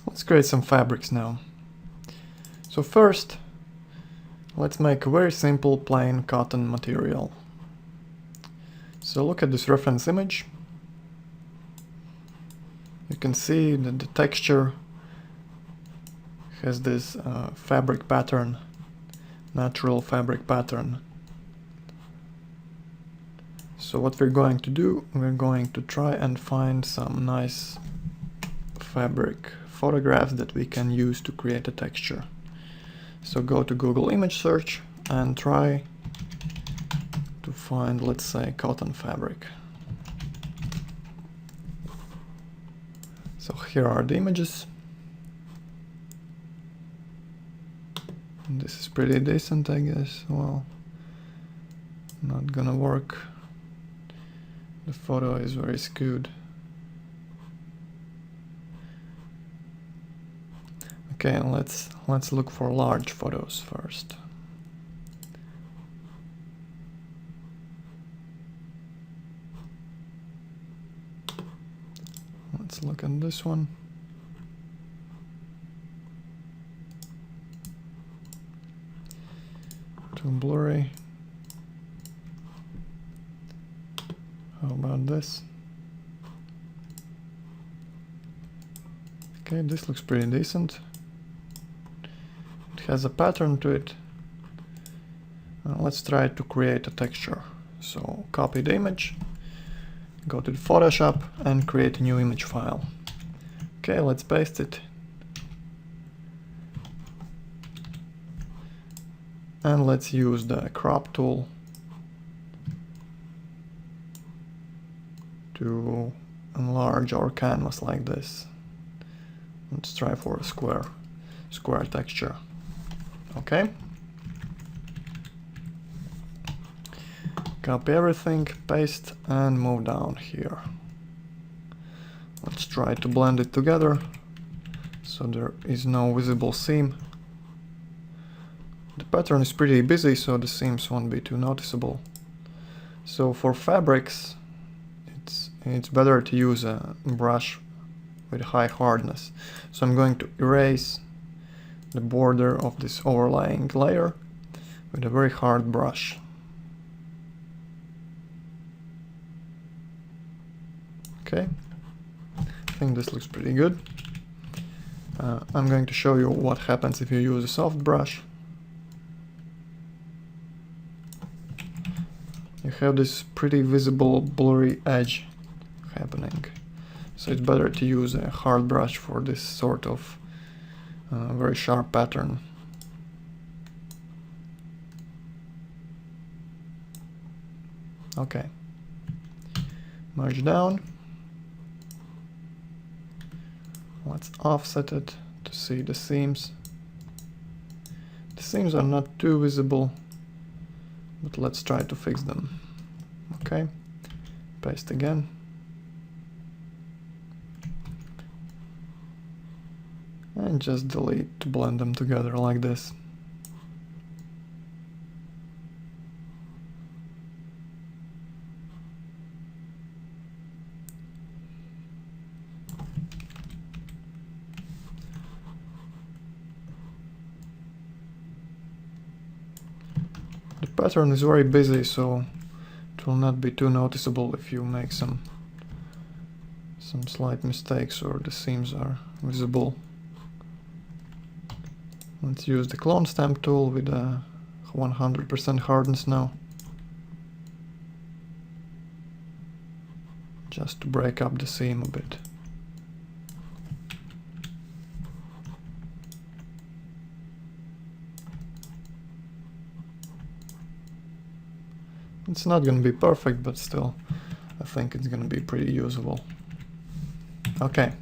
Let's create some fabrics now. So first, let's make a very simple plain cotton material. So look at this reference image. You can see that the texture has this fabric pattern, natural fabric pattern. So what we're going to do, we're going to try and find some nice fabric photographs that we can use to create a texture. So go to Google image search and try to find, let's say, cotton fabric. So here are the images. This is pretty decent, I guess. Well, not gonna work. The photo is very skewed. Okay, let's look for large photos first. Let's look at this one. Too blurry. How about this? Okay, this looks pretty decent. It has a pattern to it. Let's try to create a texture. So copy the image, go to the Photoshop and create a new image file. Okay, let's paste it. And let's use the crop tool to enlarge our canvas like this. Let's try for a square texture. Okay. Copy everything, paste, and move down here. Let's try to blend it together so there is no visible seam. The pattern is pretty busy, so the seams won't be too noticeable. So for fabrics, it's better to use a brush with high hardness. So I'm going to erase the border of this overlaying layer with a very hard brush. Okay, I think this looks pretty good. I'm going to show you what happens if you use a soft brush. You have this pretty visible blurry edge happening. So it's better to use a hard brush for this sort of very sharp pattern. Okay. Merge down. Let's offset it to see the seams. The seams are not too visible, but let's try to fix them. Okay, paste again. And just delete to blend them together like this. The pattern is very busy, so it will not be too noticeable if you make some slight mistakes or the seams are visible. Let's use the clone stamp tool with a 100% hardness now, just to break up the seam a bit. It's not going to be perfect, but still, I think it's going to be pretty usable. Okay.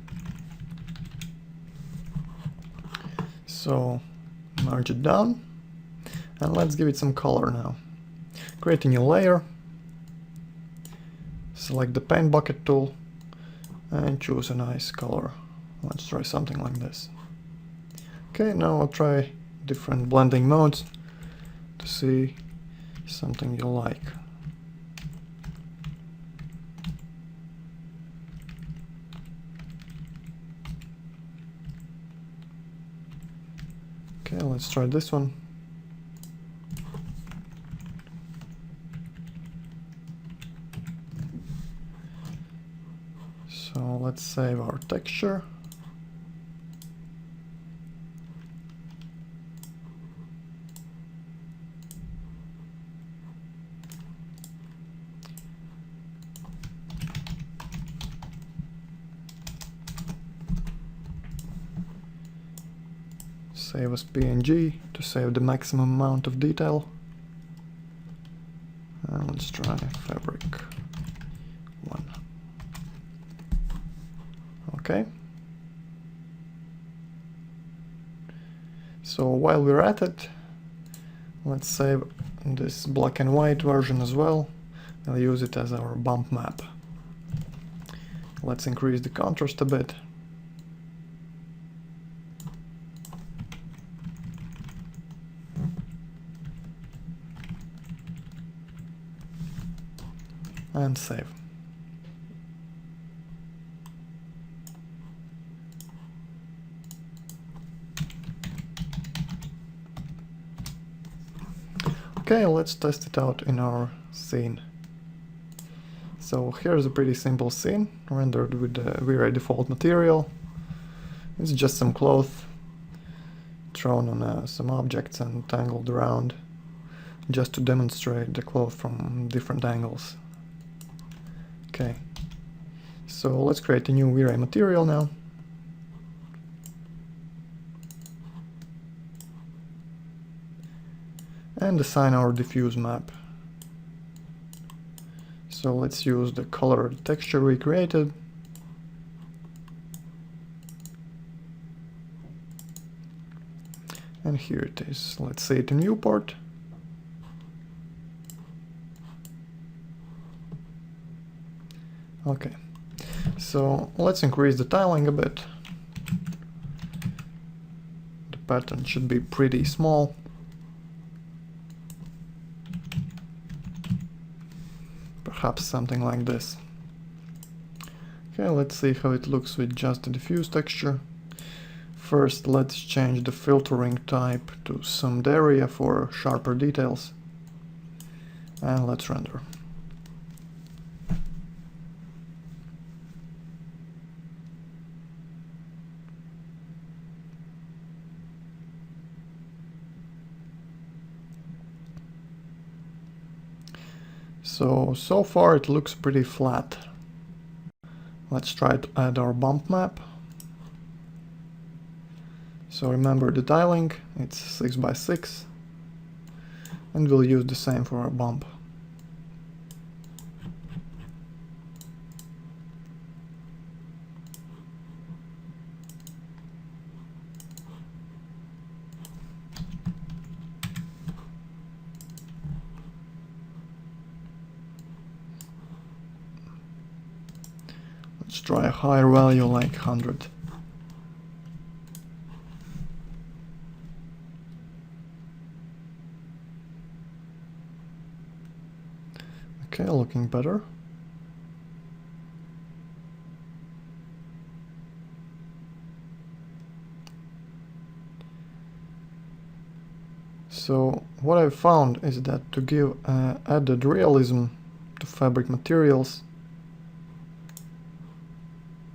So, merge it down, and let's give it some color now. Create a new layer, select the paint bucket tool, and choose a nice color. Let's try something like this. Okay, now I'll try different blending modes to see something you like. Okay, let's try this one. So let's save our texture. Save as PNG to save the maximum amount of detail. And let's try Fabric 1. Okay. So while we're at it, let's save this black and white version as well. I'll use it as our bump map. Let's increase the contrast a bit. And save. Okay, let's test it out in our scene. So here's a pretty simple scene rendered with the VRAY default material. It's just some cloth thrown on some objects and tangled around, just to demonstrate the cloth from different angles. Okay, so let's create a new VRAY material now. And assign our diffuse map. So let's use the colored texture we created. And here it is. Let's say it in viewport. Okay, so let's increase the tiling a bit. The pattern should be pretty small. Perhaps something like this. Okay, let's see how it looks with just the diffuse texture. First, let's change the filtering type to summed area for sharper details. And let's render. So far it looks pretty flat. Let's try to add our bump map. So remember the tiling, it's 6 by 6, and we'll use the same for our bump. Let's try a higher value like 100. Okay, looking better. So what I've found is that to give added realism to fabric materials,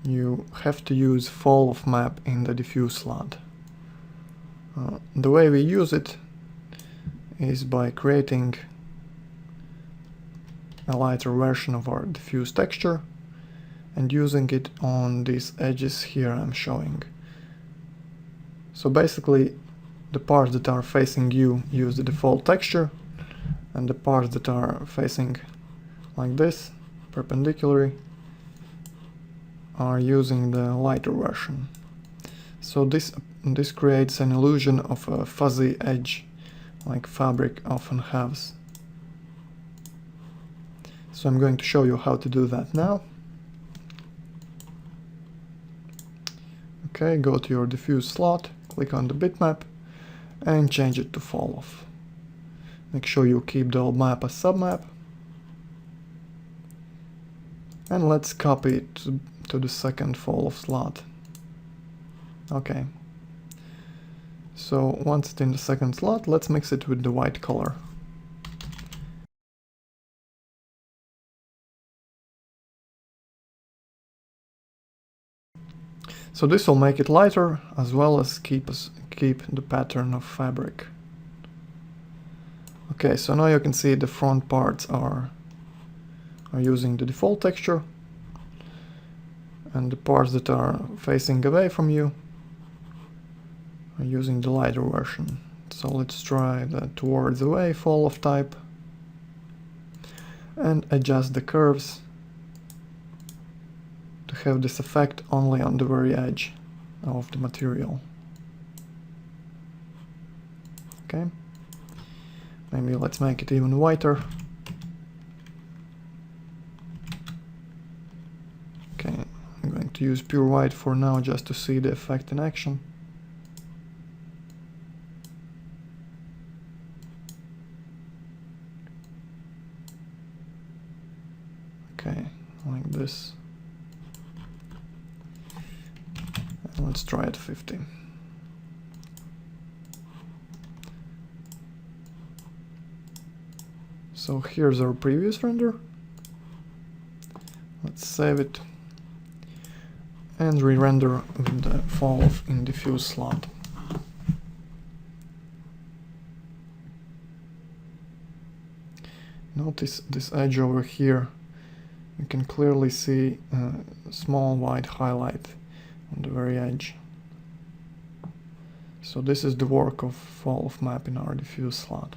you have to use fall of map in the diffuse slot. The way we use it is by creating a lighter version of our diffuse texture and using it on these edges here I'm showing. So basically the parts that are facing you use the default texture, and the parts that are facing like this, perpendicularly, are using the lighter version. So this creates an illusion of a fuzzy edge, like fabric often has. So I'm going to show you how to do that now. Okay, go to your diffuse slot, click on the bitmap, and change it to fall off. Make sure you keep the old map as submap. And let's copy it to the second fall off slot. Okay. So once it's in the second slot, let's mix it with the white color. So this will make it lighter, as well as keep the pattern of fabric. Okay, so now you can see the front parts are using the default texture, and the parts that are facing away from you are using the lighter version. So let's try the towards away fall off type and adjust the curves to have this effect only on the very edge of the material. Okay, maybe let's make it even whiter. Okay, I'm going to use pure white for now just to see the effect in action. Okay, like this. And let's try at 50. So here's our previous render. Let's save it and re-render with the fall off in diffuse slot. Notice this edge over here. You can clearly see a small white highlight on the very edge. So this is the work of fall off map in our diffuse slot.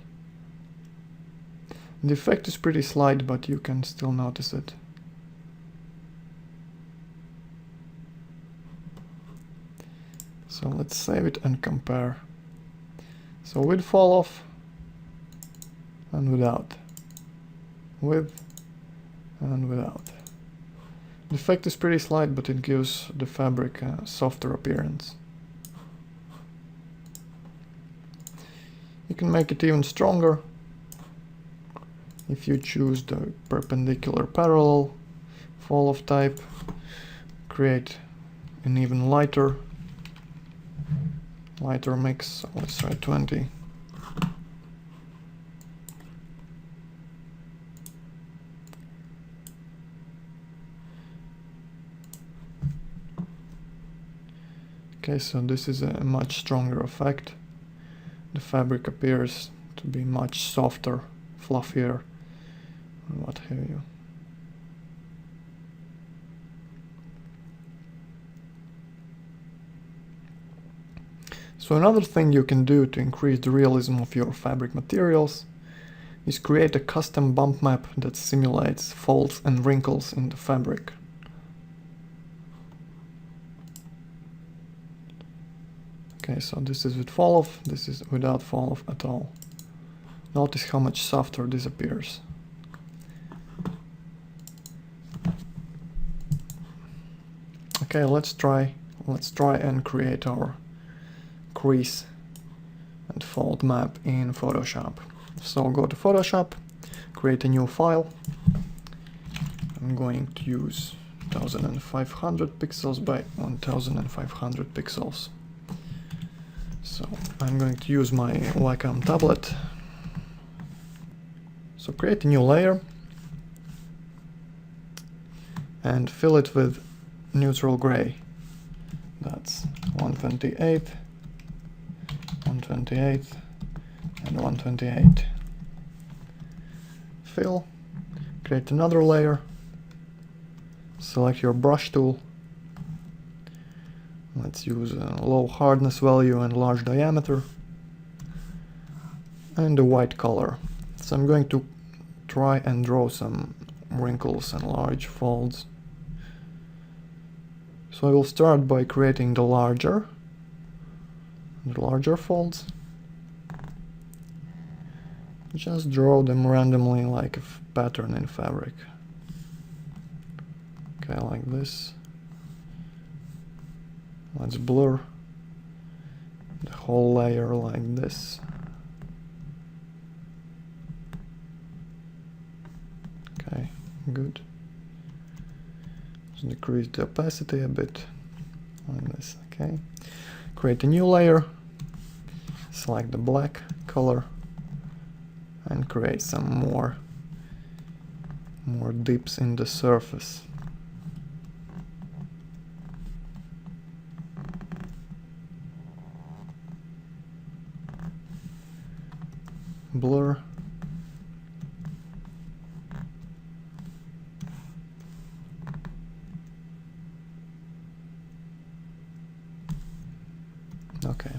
The effect is pretty slight, but you can still notice it. So let's save it and compare. So with fall off and without. With and without. The effect is pretty slight, but it gives the fabric a softer appearance. You can make it even stronger if you choose the perpendicular parallel fall off type, create an even lighter mix. So let's try 20. Okay, so this is a much stronger effect. The fabric appears to be much softer, fluffier, and what have you. So another thing you can do to increase the realism of your fabric materials is create a custom bump map that simulates folds and wrinkles in the fabric. Okay, so this is with fall off, this is without fall off at all. Notice how much softer this appears. Okay, let's try and create our crease and fold map in Photoshop. So go to Photoshop, create a new file. I'm going to use 1500 pixels by 1500 pixels. So I'm going to use my Wacom tablet. So create a new layer and fill it with neutral gray. That's 128, 128, and 128. Fill, create another layer, select your brush tool. Let's use a low hardness value and large diameter, and a white color. So I'm going to try and draw some wrinkles and large folds. So I will start by creating the larger folds. Just draw them randomly like a pattern in fabric. Okay, like this. Let's blur the whole layer like this. Okay, good. Let's decrease the opacity a bit, like this, okay. Create a new layer, select the black color and create some more dips in the surface. Blur. Okay.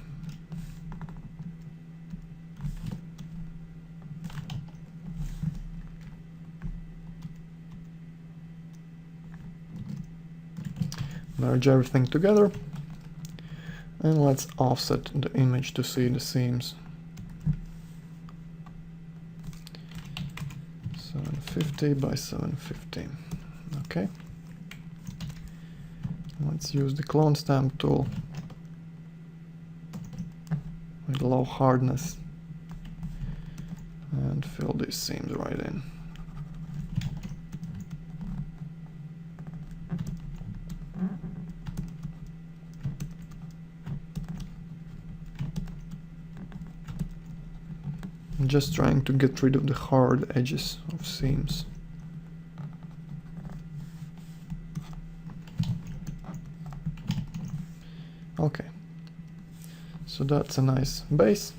Merge everything together, and let's offset the image to see the seams. 750 by 750. Okay. Let's use the clone stamp tool with low hardness and fill these seams right in. I'm just trying to get rid of the hard edges of seams. Okay, so that's a nice base.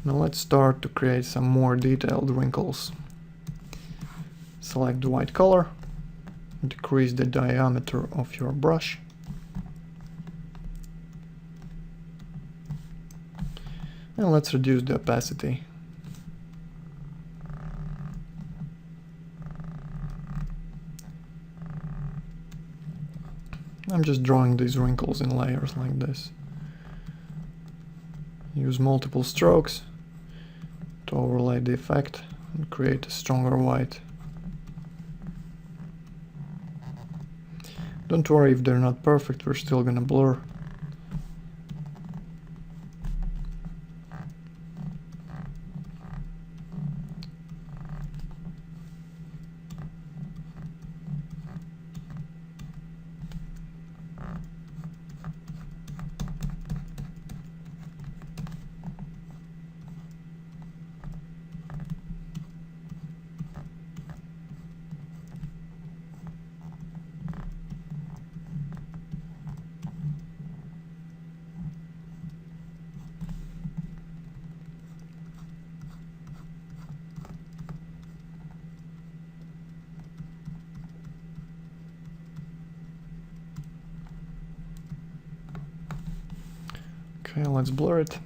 Now let's start to create some more detailed wrinkles. Select the white color, decrease the diameter of your brush, and let's reduce the opacity. I'm just drawing these wrinkles in layers like this. Use multiple strokes to overlay the effect and create a stronger white. Don't worry if they're not perfect, we're still gonna blur. Okay, let's blur it.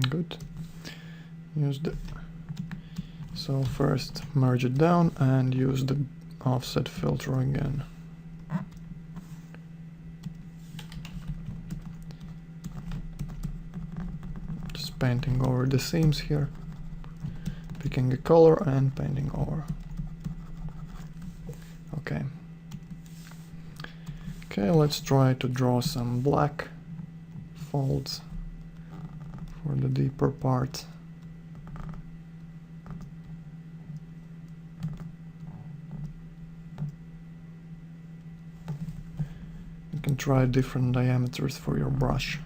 Good. Use the... So first merge it down and use the offset filter again. Just painting over the seams here. Picking a color and painting over. Okay. Okay, let's try to draw some black folds for the deeper part. You can try different diameters for your brush.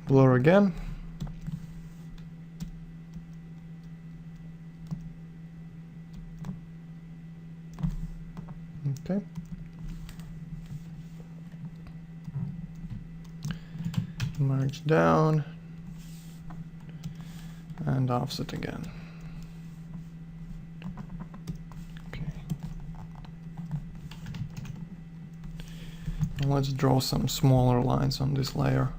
Blur again. Okay. Merge down and offset again. Okay. And let's draw some smaller lines on this layer.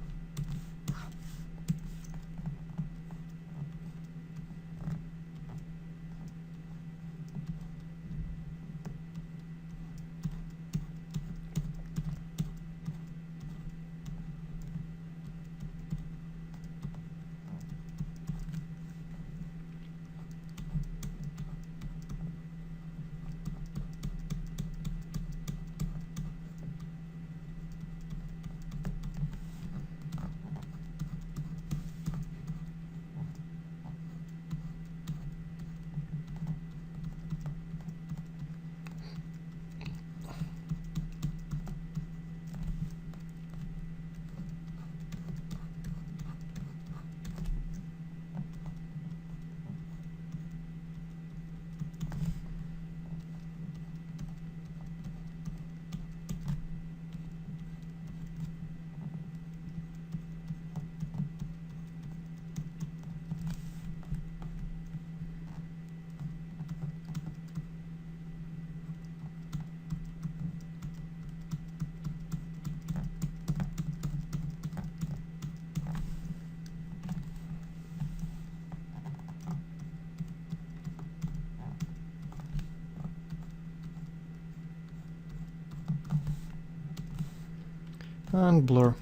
And blur.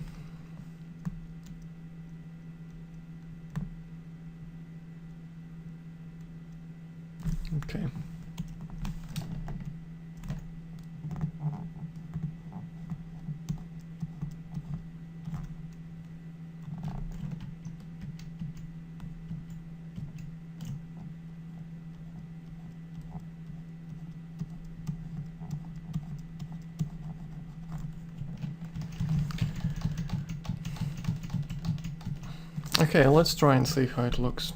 Okay. Okay, let's try and see how it looks.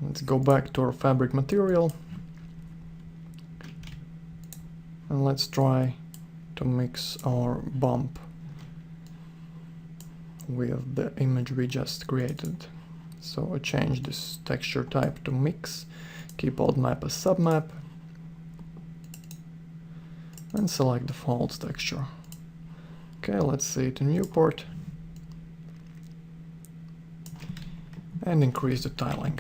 Let's go back to our fabric material and let's try to mix our bump with the image we just created. So I change this texture type to mix, keep old map as submap, and select the false texture. Okay, let's see it in viewport and increase the tiling.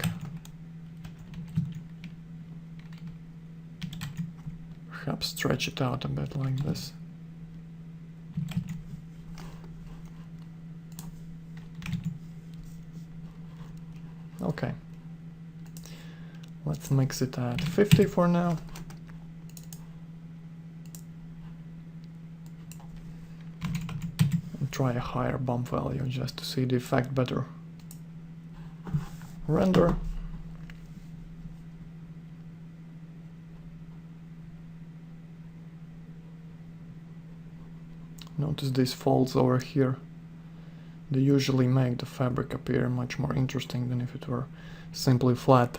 Perhaps stretch it out a bit like this. Okay, let's mix it at 50 for now. And try a higher bump value just to see the effect better. Render. Notice these folds over here. They usually make the fabric appear much more interesting than if it were simply flat.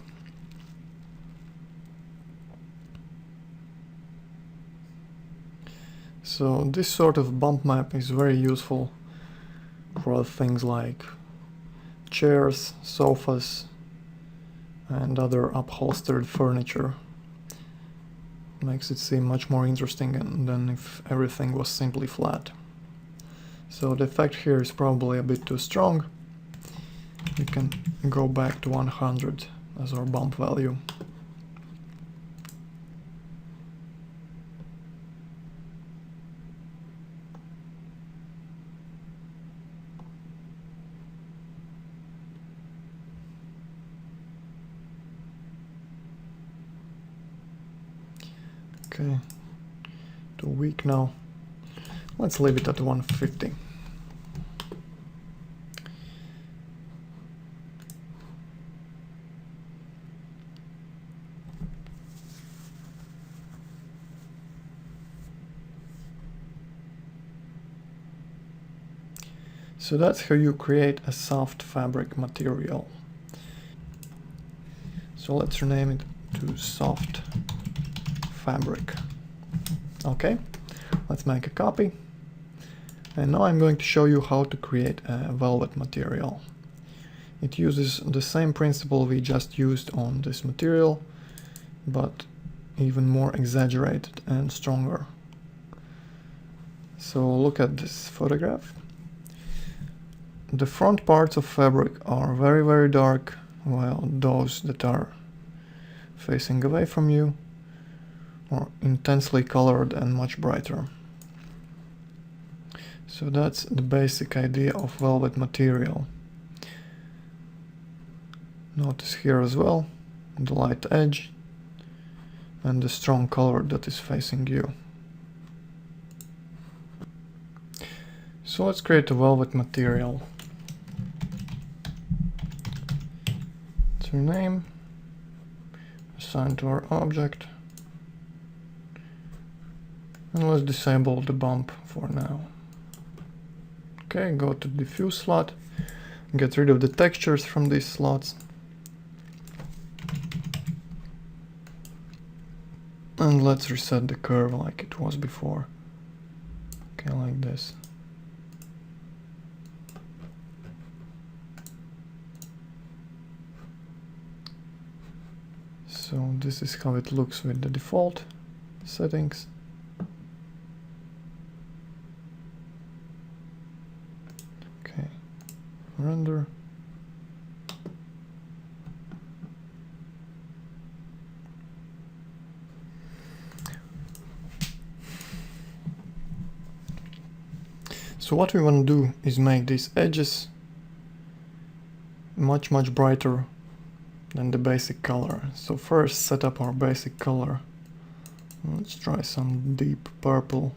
So this sort of bump map is very useful for things like chairs, sofas, and other upholstered furniture. Makes it seem much more interesting than if everything was simply flat. So the effect here is probably a bit too strong. We can go back to 100 as our bump value. Okay, too weak now. Let's leave it at 150. So that's how you create a soft fabric material. So let's rename it to soft fabric. Okay, let's make a copy. And now I'm going to show you how to create a velvet material. It uses the same principle we just used on this material, but even more exaggerated and stronger. So look at this photograph. The front parts of fabric are very, very dark, while those that are facing away from you are intensely colored and much brighter. So that's the basic idea of velvet material. Notice here as well the light edge and the strong color that is facing you. So let's create a velvet material. Let's rename, assign to our object, and let's disable the bump for now. Okay, go to diffuse slot, get rid of the textures from these slots, and let's reset the curve like it was before. Okay, like this. So this is how it looks with the default settings. Okay, render. So what we want to do is make these edges much brighter than the basic color. So first set up our basic color. Let's try some deep purple,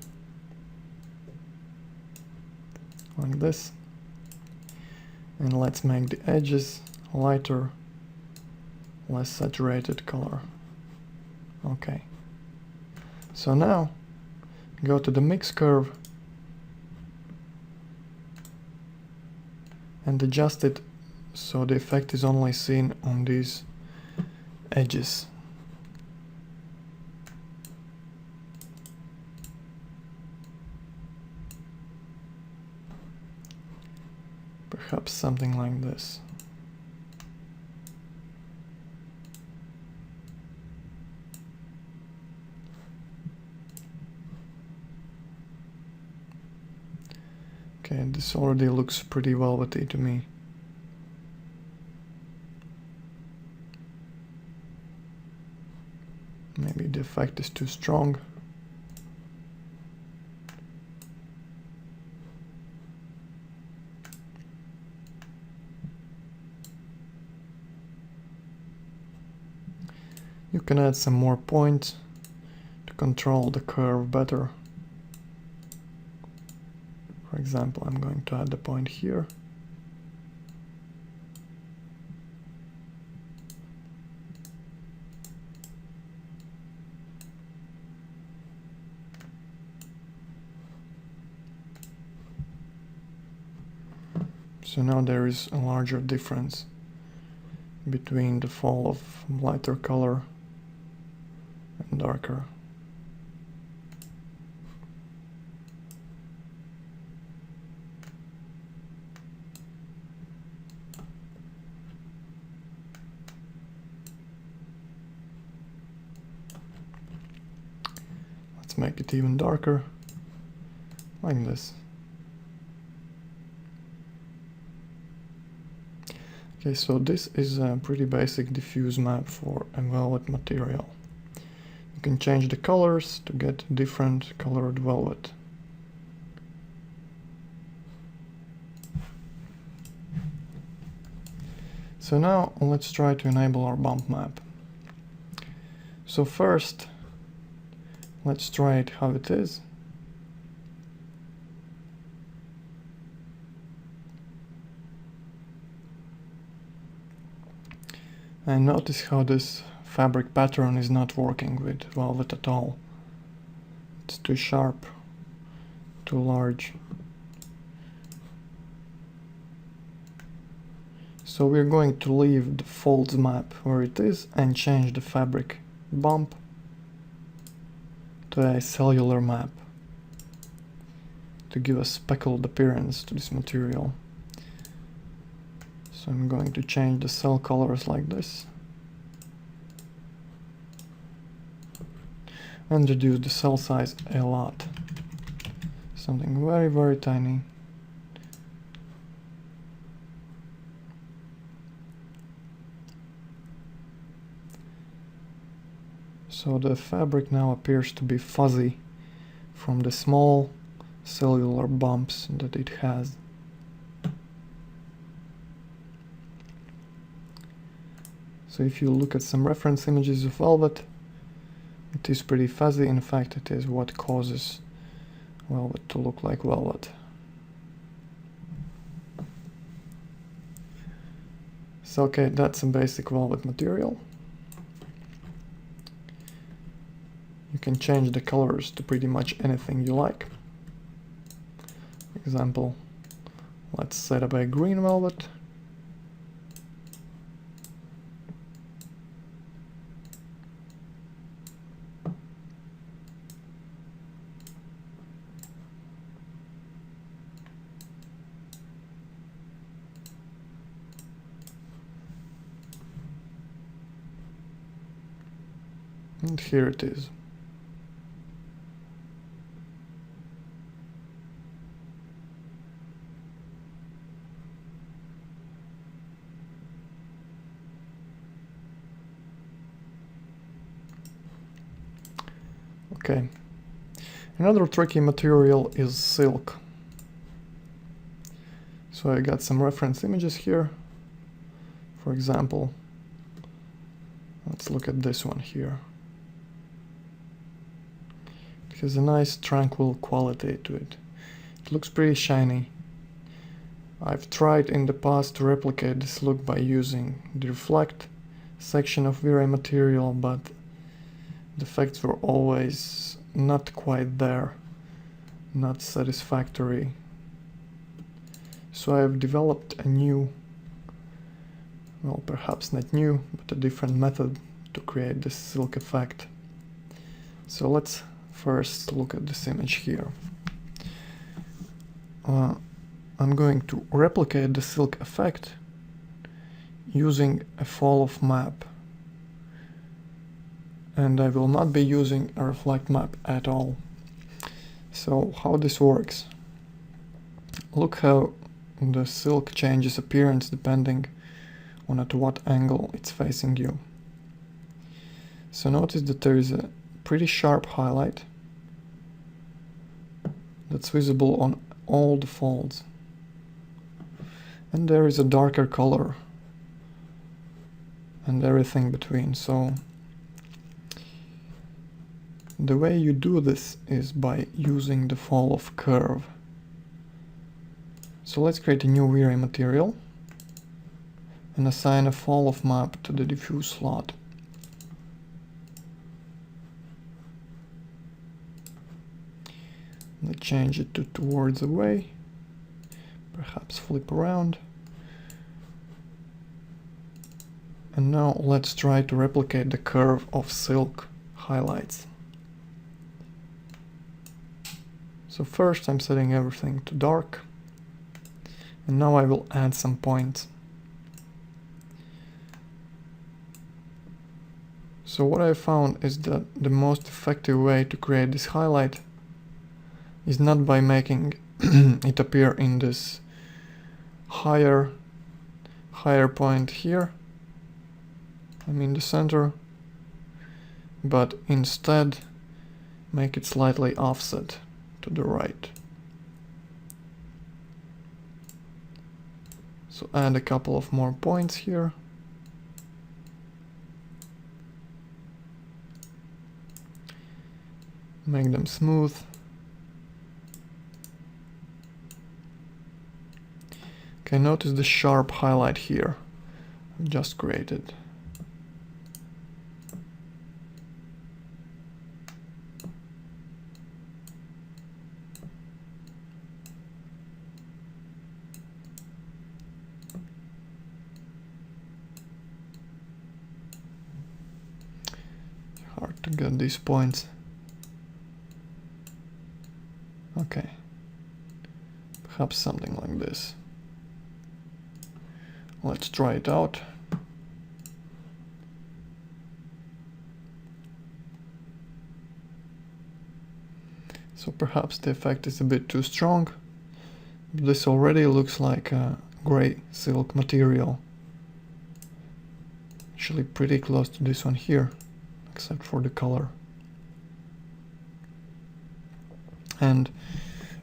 like this, and let's make the edges lighter, less saturated color. Okay, so now go to the mix curve and adjust it so the effect is only seen on these edges. Perhaps something like this. Okay, this already looks pretty velvety to me. Maybe the effect is too strong. You can add some more points to control the curve better. For example, I'm going to add a point here. So now there is a larger difference between the fall of lighter color and darker. Let's make it even darker, like this. Okay, so this is a pretty basic diffuse map for a velvet material. You can change the colors to get different colored velvet. So now let's try to enable our bump map. So first, let's try it how it is. And notice how this fabric pattern is not working with velvet at all. It's too sharp, too large. So we're going to leave the folds map where it is and change the fabric bump to a cellular map to give a speckled appearance to this material. So I'm going to change the cell colors like this and reduce the cell size a lot. Something very, very tiny. So the fabric now appears to be fuzzy from the small cellular bumps that it has. So if you look at some reference images of velvet, it is pretty fuzzy. In fact, it is what causes velvet to look like velvet. So okay, that's a basic velvet material. You can change the colors to pretty much anything you like. For example, let's set up a green velvet. And here it is. Okay. Another tricky material is silk. So I got some reference images here. For example, let's look at this one here. It has a nice tranquil quality to it. It looks pretty shiny. I've tried in the past to replicate this look by using the reflect section of VRAY material, but the effects were always not quite there, not satisfactory. So I've developed a new, well, perhaps not new, but a different method to create this silk effect. So let's first look at this image here. I'm going to replicate the silk effect using a fall of map. And I will not be using a reflect map at all. So how this works? Look how the silk changes appearance depending on at what angle it's facing you. So notice that there is a pretty sharp highlight that's visible on all the folds. And there is a darker color and everything between. So the way you do this is by using the fall of curve. So let's create a new VRAY material and assign a fall of map to the diffuse slot. Let's change it to towards away, perhaps flip around. And now let's try to replicate the curve of silk highlights. So first I'm setting everything to dark, and now I will add some points. So what I found is that the most effective way to create this highlight is not by making it appear in this higher point here, I'm in the center, but instead make it slightly offset to the right. So add a couple of more points here. Make them smooth. Okay, notice the sharp highlight here I've just created. to get these points. Okay, perhaps something like this. Let's try it out. So perhaps the effect is a bit too strong. This already looks like a gray silk material. Actually pretty close to this one here, except for the color. And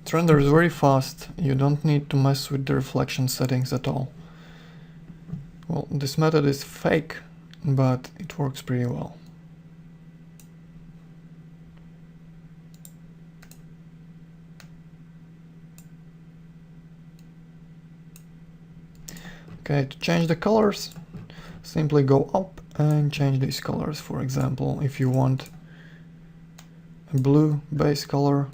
it renders very fast. You don't need to mess with the reflection settings at all. Well, this method is fake, but it works pretty well. Okay, to change the colors, simply go up and change these colors. For example, if you want a blue base color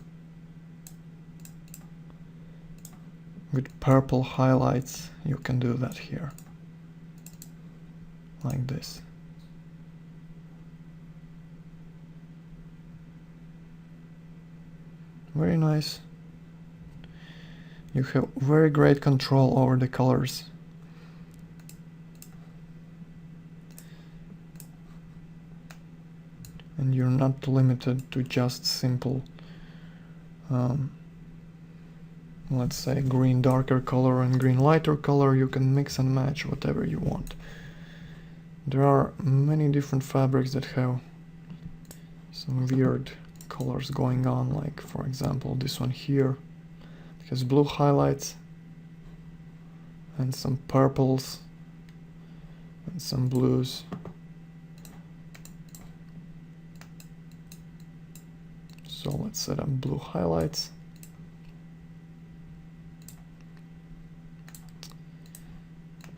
with purple highlights, you can do that here, like this. Very nice. You have very great control over the colors. And you're not limited to just simple, let's say, green darker color and green lighter color. You can mix and match whatever you want. There are many different fabrics that have some weird colors going on, like for example this one here. It has blue highlights and some purples and some blues. So let's set up blue highlights.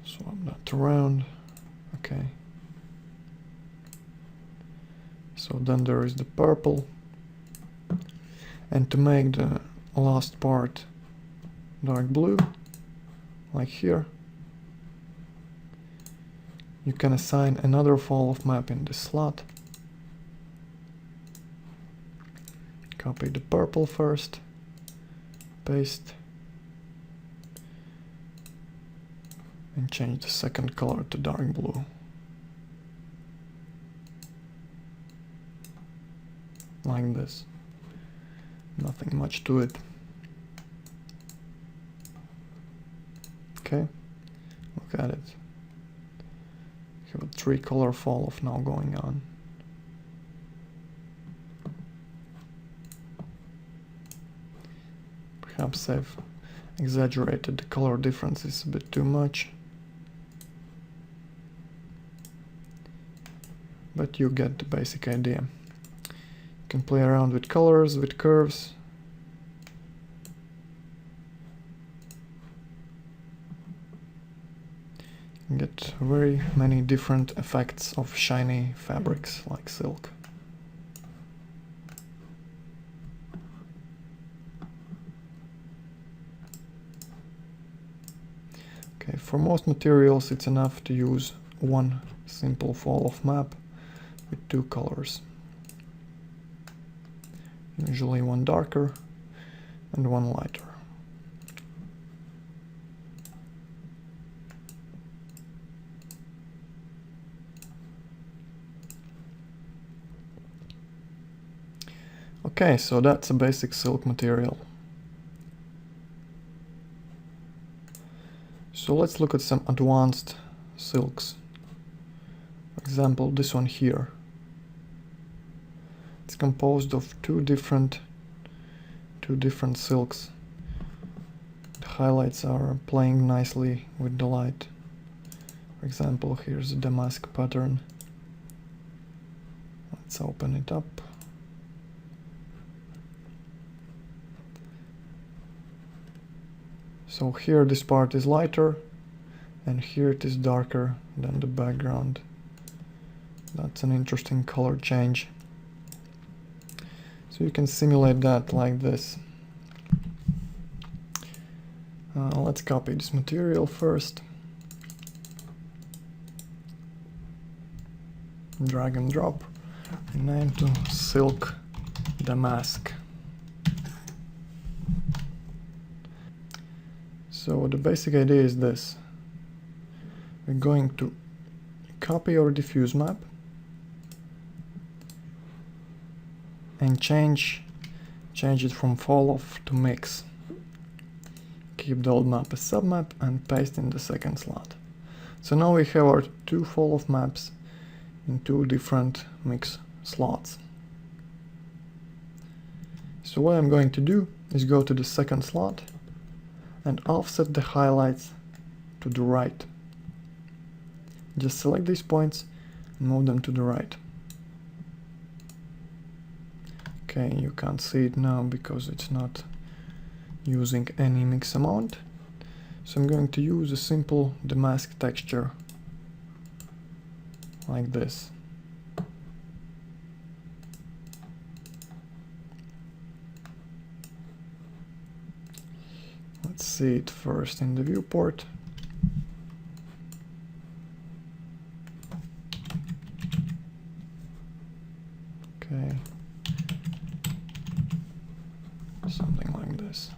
Swap that around. Okay. So then there is the purple. And to make the last part dark blue, like here, you can assign another fall of map in this slot. Copy the purple first, paste, and change the second color to dark blue. Like this. Nothing much to it. Okay, look at it. You have a 3-color fall off now going on. Perhaps I've exaggerated the color differences a bit too much, but you get the basic idea. You can play around with colors, with curves. You can get very many different effects of shiny fabrics like silk. Okay, for most materials it's enough to use one simple fall of map with 2 colors. Usually one darker and one lighter. Okay, so that's a basic silk material. So let's look at some advanced silks. For example, this one here. It's composed of two different silks. The highlights are playing nicely with the light. For example, here's a damask pattern. Let's open it up. So here this part is lighter, and here it is darker than the background. That's an interesting color change. So you can simulate that like this. Let's copy this material first. Drag and drop. name to silk damask. So the basic idea is this. We're going to copy our diffuse map and change it from fall off to mix. Keep the old map as submap and paste in the second slot. So now we have our two fall off maps in two different mix slots. So what I'm going to do is go to the second slot and offset the highlights to the right. Just select these points and move them to the right. Okay, you can't see it now because it's not using any mix amount. So I'm going to use a simple damask texture like this. Let's see it first in the viewport. Okay, something like this.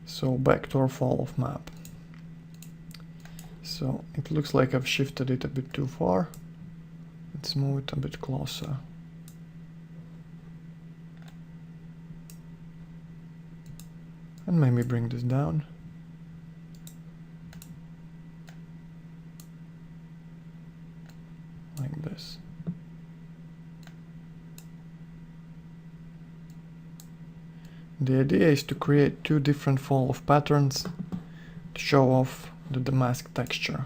So back to our fall off map. So it looks like I've shifted it a bit too far. Let's move it a bit closer. And maybe bring this down. Like this. The idea is to create two different fall off patterns to show off the damask texture.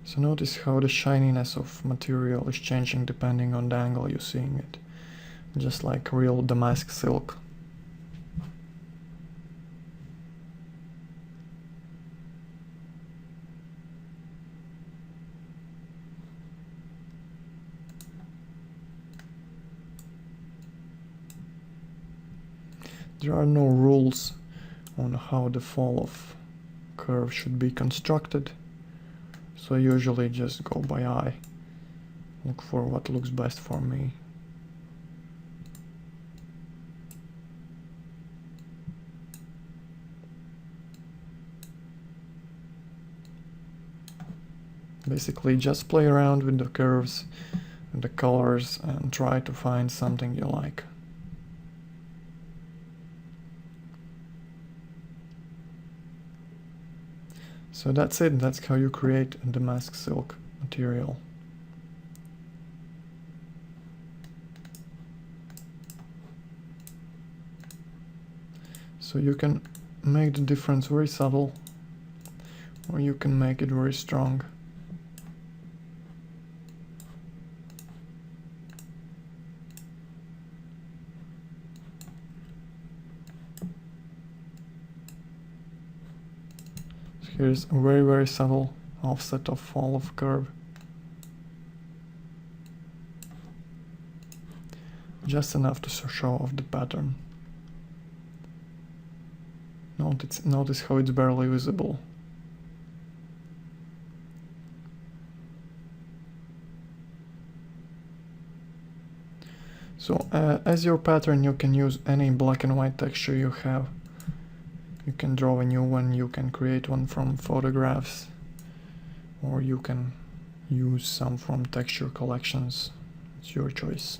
So notice how the shininess of material is changing depending on the angle you're seeing it, just like real damask silk. There are no rules on how the fall-off curve should be constructed, so I usually just go by eye, look for what looks best for me. Basically just play around with the curves and the colors and try to find something you like. So that's it, that's how you create a damask silk material. So you can make the difference very subtle, or you can make it very strong. Here's a very subtle offset of fall-off curve. Just enough to show off the pattern. Notice how it's barely visible. So as your pattern, you can use any black and white texture you have. You can draw a new one, you can create one from photographs, or you can use some from texture collections. It's your choice.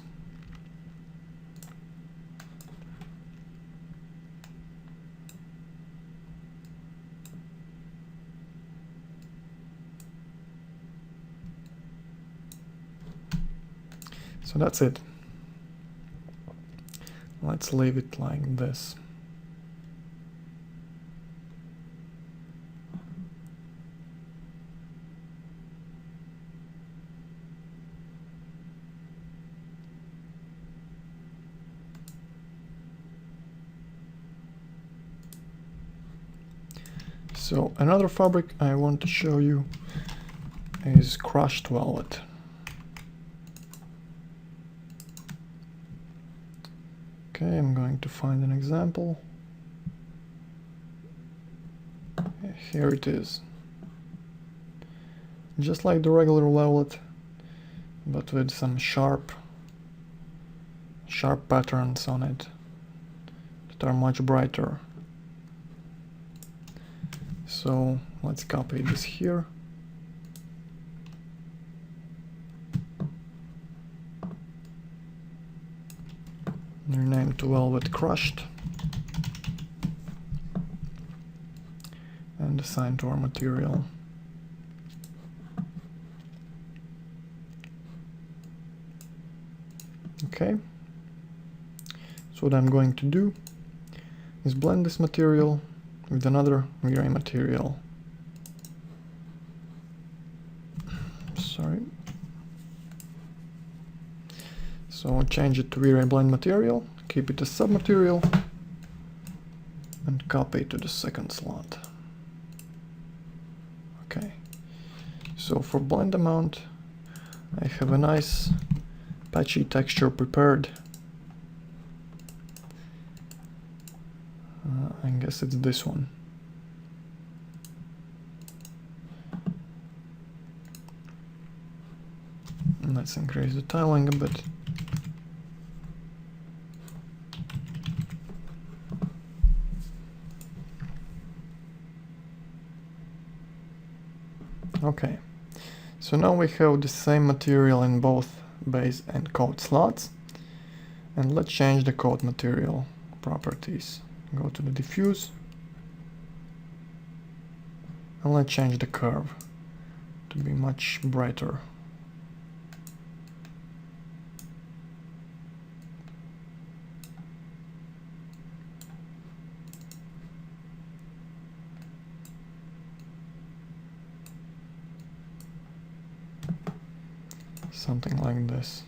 So that's it. Let's leave it like this. So another fabric I want to show you is crushed velvet. Okay, I'm going to find an example. Here it is. Just like the regular velvet, but with some sharp patterns on it that are much brighter. So let's copy this here. Rename to Velvet Crushed and assign to our material. Okay, so what I'm going to do is blend this material with another VRAY material. Sorry. So change it to VRAY blend material, keep it as submaterial, and copy it to the second slot. Okay, so for blend amount, I have a nice patchy texture prepared. I guess it's this one. Let's increase the tiling a bit. Okay, so now we have the same material in both base and coat slots, and let's change the coat material properties. Go to the diffuse, and let's change the curve to be much brighter. Something like this.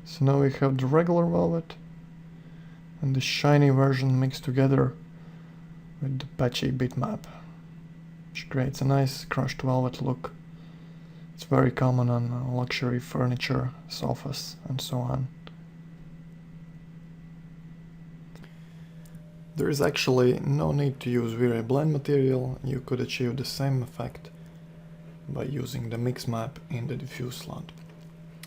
So now we have the regular velvet and the shiny version mixed together with the patchy bitmap, which creates a nice crushed velvet look. It's very common on luxury furniture, sofas, and so on. There is actually no need to use VRAY blend material. You could achieve the same effect by using the mix map in the diffuse slot.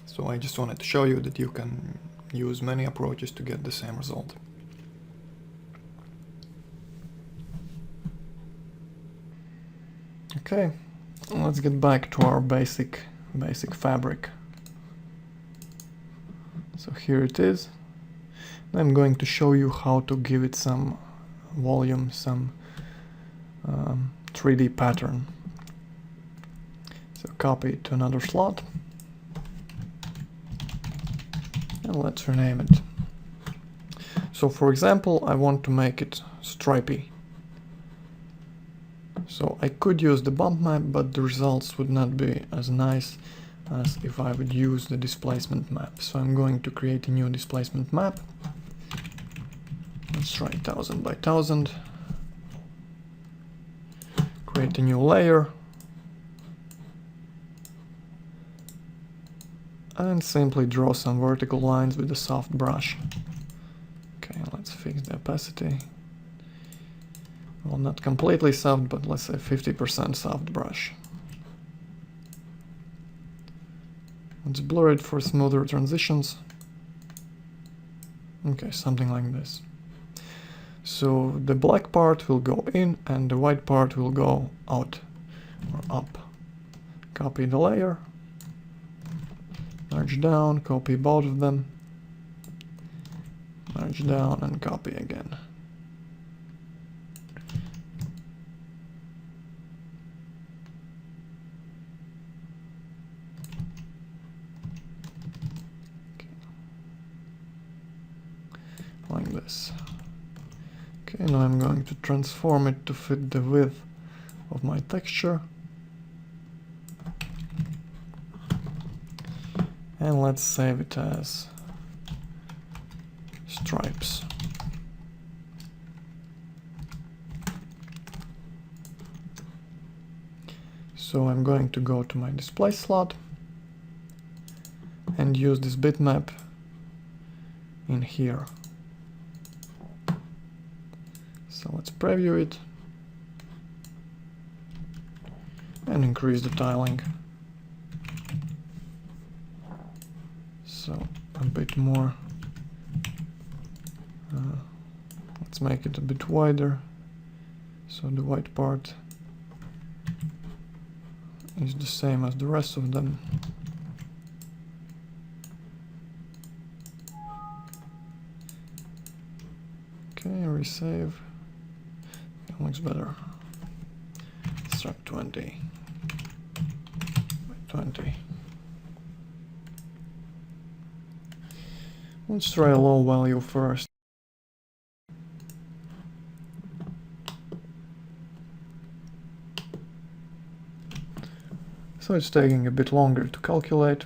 So I just wanted to show you that you can use many approaches to get the same result. Okay, let's get back to our basic fabric. So here it is. I'm going to show you how to give it some volume, some 3D pattern. So copy it to another slot. And let's rename it. So for example, I want to make it stripy. So I could use the bump map, but the results would not be as nice as if I would use the displacement map. So I'm going to create a new displacement map. Let's try 1000 by 1000. Create a new layer. And simply draw some vertical lines with a soft brush. Okay, let's fix the opacity. Well, not completely soft, but let's say 50% soft brush. Let's blur it for smoother transitions. Okay, something like this. So the black part will go in and the white part will go out or up. Copy the layer. Merge down, copy both of them. Merge down and copy again. Like this. Okay, now I'm going to transform it to fit the width of my texture. And let's save it as stripes. So I'm going to go to my display slot and use this bitmap in here. So let's preview it and increase the tiling. So a bit more. Let's make it a bit wider, so the white part is the same as the rest of them. Okay, resave. That looks better. Stripe 20 by 20. Let's try a low value first. So it's taking a bit longer to calculate.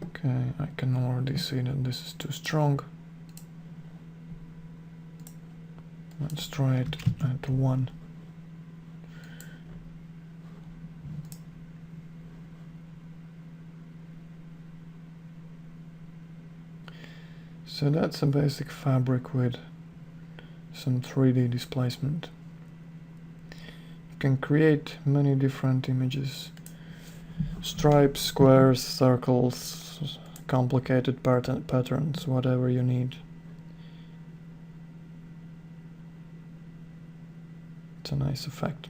Okay, I can already see that this is too strong. Let's try it at 1. So that's a basic fabric with some 3D displacement. You can create many different images. Stripes, squares, circles, complicated patterns, whatever you need. It's a nice effect.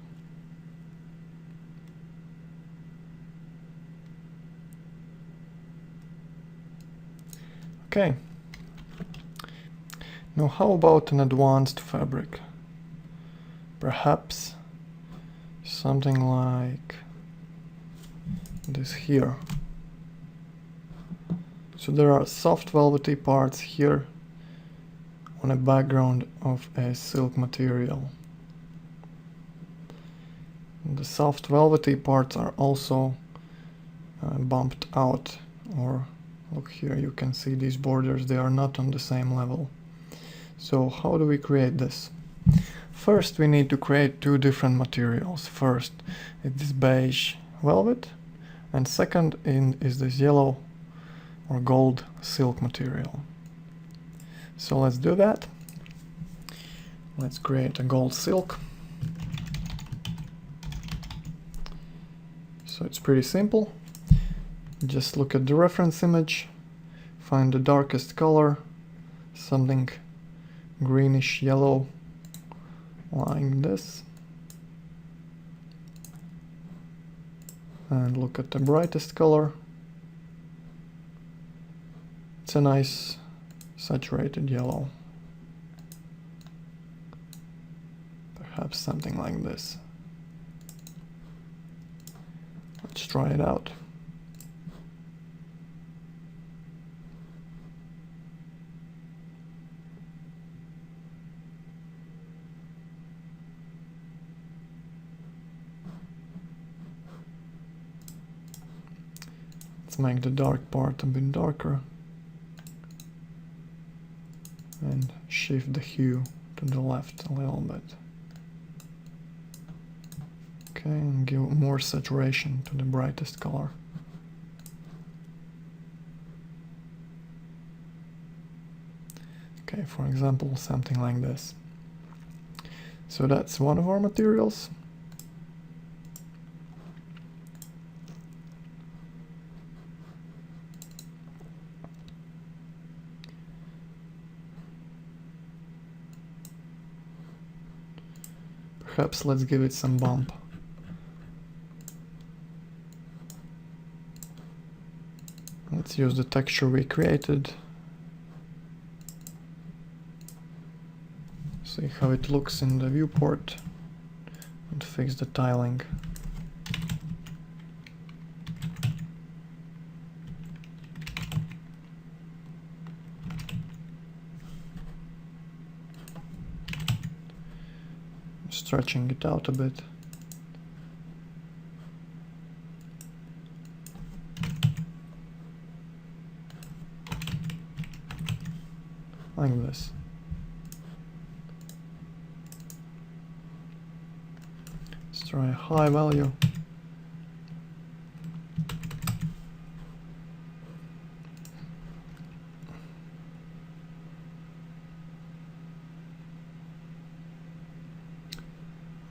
Okay. Now how about an advanced fabric? Perhaps something like this here. So there are soft velvety parts here on a background of a silk material. The soft velvety parts are also bumped out, or look here, you can see these borders, they are not on the same level. So how do we create this? First we need to create two different materials. First it is beige velvet, and second is this yellow or gold silk material. So let's do that. Let's create a gold silk. So it's pretty simple. Just look at the reference image, find the darkest color, something greenish yellow like this, and look at the brightest color. It's a nice saturated yellow, perhaps something like this. Let's try it out. Let's make the dark part a bit darker and shift the hue to the left a little bit. Okay, and give more saturation to the brightest color. Okay, for example, something like this. So that's one of our materials. Perhaps let's give it some bump. Let's use the texture we created. See how it looks in the viewport and fix the tiling. Stretching it out a bit. like this. Let's try a high value.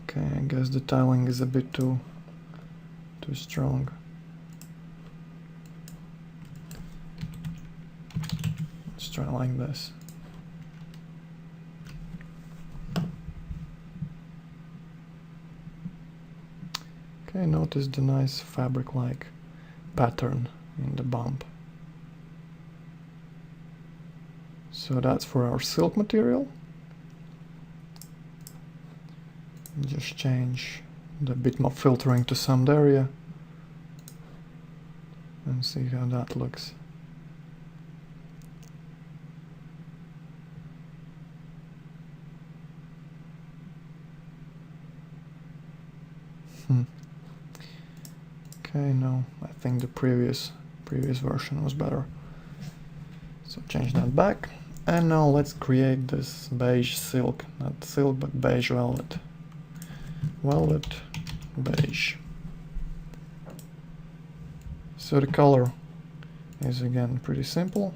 Okay, I guess the tiling is a bit too strong. Let's try like this. Okay, notice the nice fabric-like pattern in the bump. So that's for our silk material. Just change the bitmap filtering to summed area and see how that looks. Okay, no, I think the previous version was better. So change that back. And now let's create this beige silk, not silk but beige velvet. Velvet beige. So the color is again pretty simple.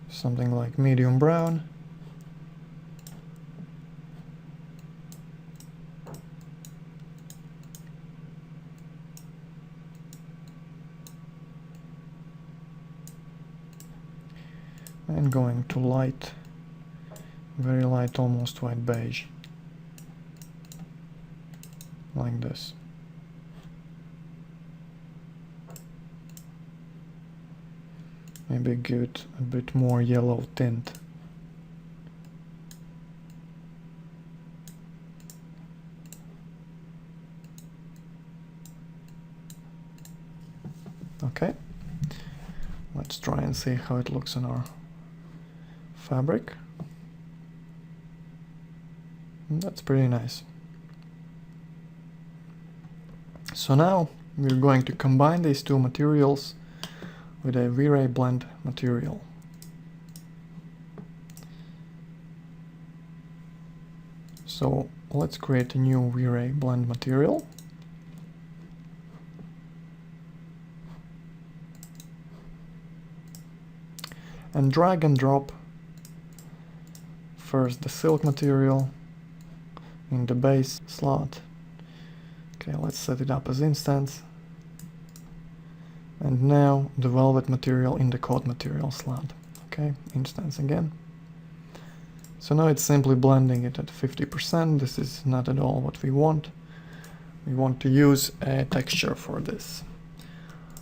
Something like medium brown. And going to light, very light, almost white beige. Like this. Maybe give it a bit more yellow tint. Okay, let's try and see how it looks on our fabric. And that's pretty nice. So now we're going to combine these two materials with a VRAY blend material. So let's create a new VRAY blend material. And drag and drop first the silk material in the base slot. Okay, let's set it up as instance. And now the velvet material in the coat material slot. Okay, instance again. So now it's simply blending it at 50%. This is not at all what we want. We want to use a texture for this.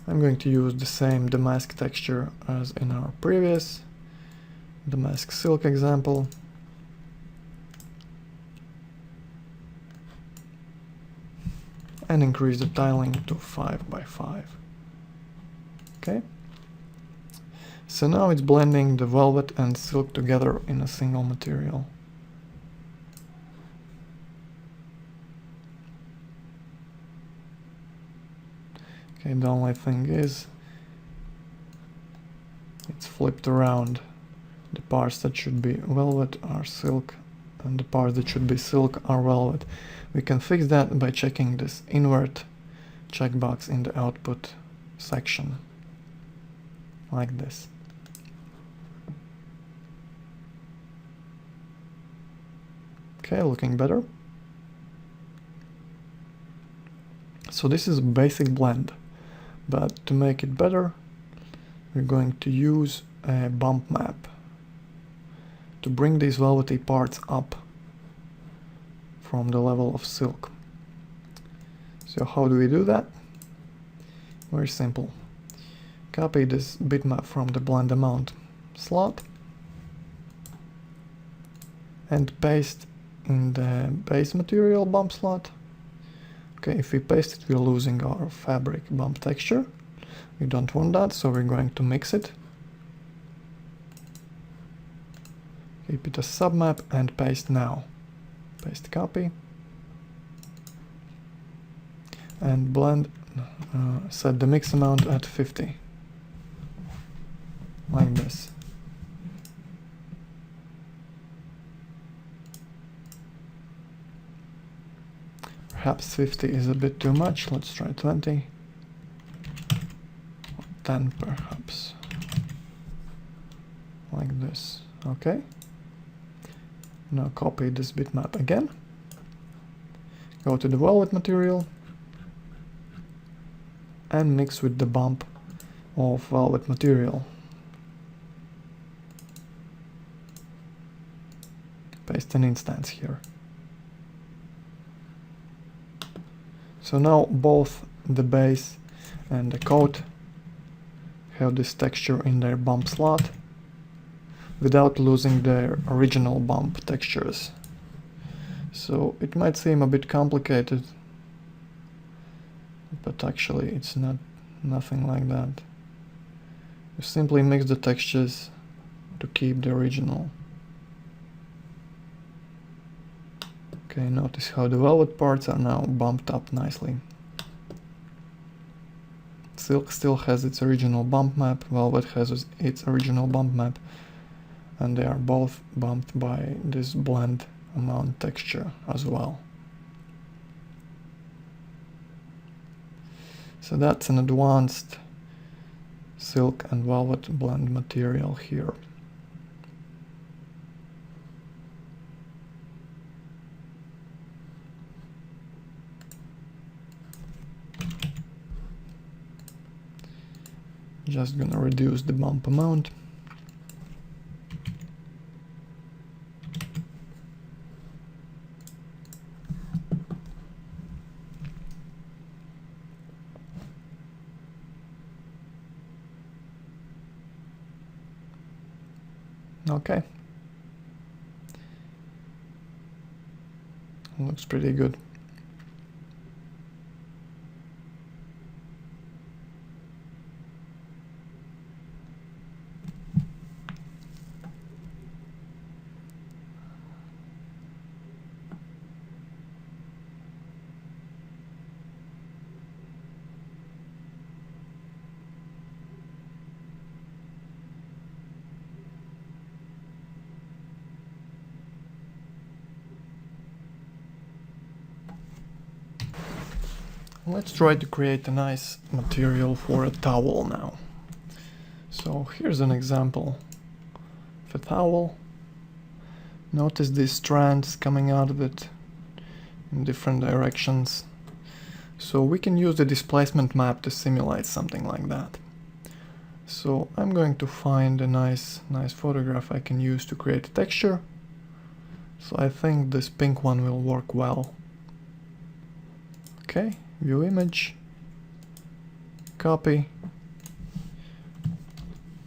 I'm going to use the same damask texture as in our previous damask silk example. And increase the tiling to 5 by 5. Okay. So now it's blending the velvet and silk together in a single material. Okay, the only thing is it's flipped around. The parts that should be velvet are silk, and the parts that should be silk are velvet. We can fix that by checking this invert checkbox in the output section, like this. Okay, looking better. So this is a basic blend, but to make it better, we're going to use a bump map to bring these velvety parts up from the level of silk. So how do we do that? Very simple. Copy this bitmap from the blend amount slot and paste in the base material bump slot. Okay, if we paste it, we're losing our fabric bump texture. We don't want that, so we're going to mix it. Keep it as submap and paste now. Paste copy. And blend, set the mix amount at 50. Like this. Perhaps 50 is a bit too much. Let's try 20. 10 perhaps. Like this. Okay. Now copy this bitmap again. Go to the velvet material and mix with the bump of velvet material. Paste an instance here. So now both the base and the coat have this texture in their bump slot without losing their original bump textures. So it might seem a bit complicated, but actually it's nothing like that. You simply mix the textures to keep the original. Okay, notice how the velvet parts are now bumped up nicely. Silk still has its original bump map, velvet has its original bump map, and they are both bumped by this blend amount texture as well. So that's an advanced silk and velvet blend material here. Just gonna reduce the bump amount. Okay. Looks pretty good. Let's try to create a nice material for a towel now. So here's an example of a towel. Notice these strands coming out of it in different directions. So we can use the displacement map to simulate something like that. So I'm going to find a nice photograph I can use to create a texture. So I think this pink one will work well. Okay. View image, copy,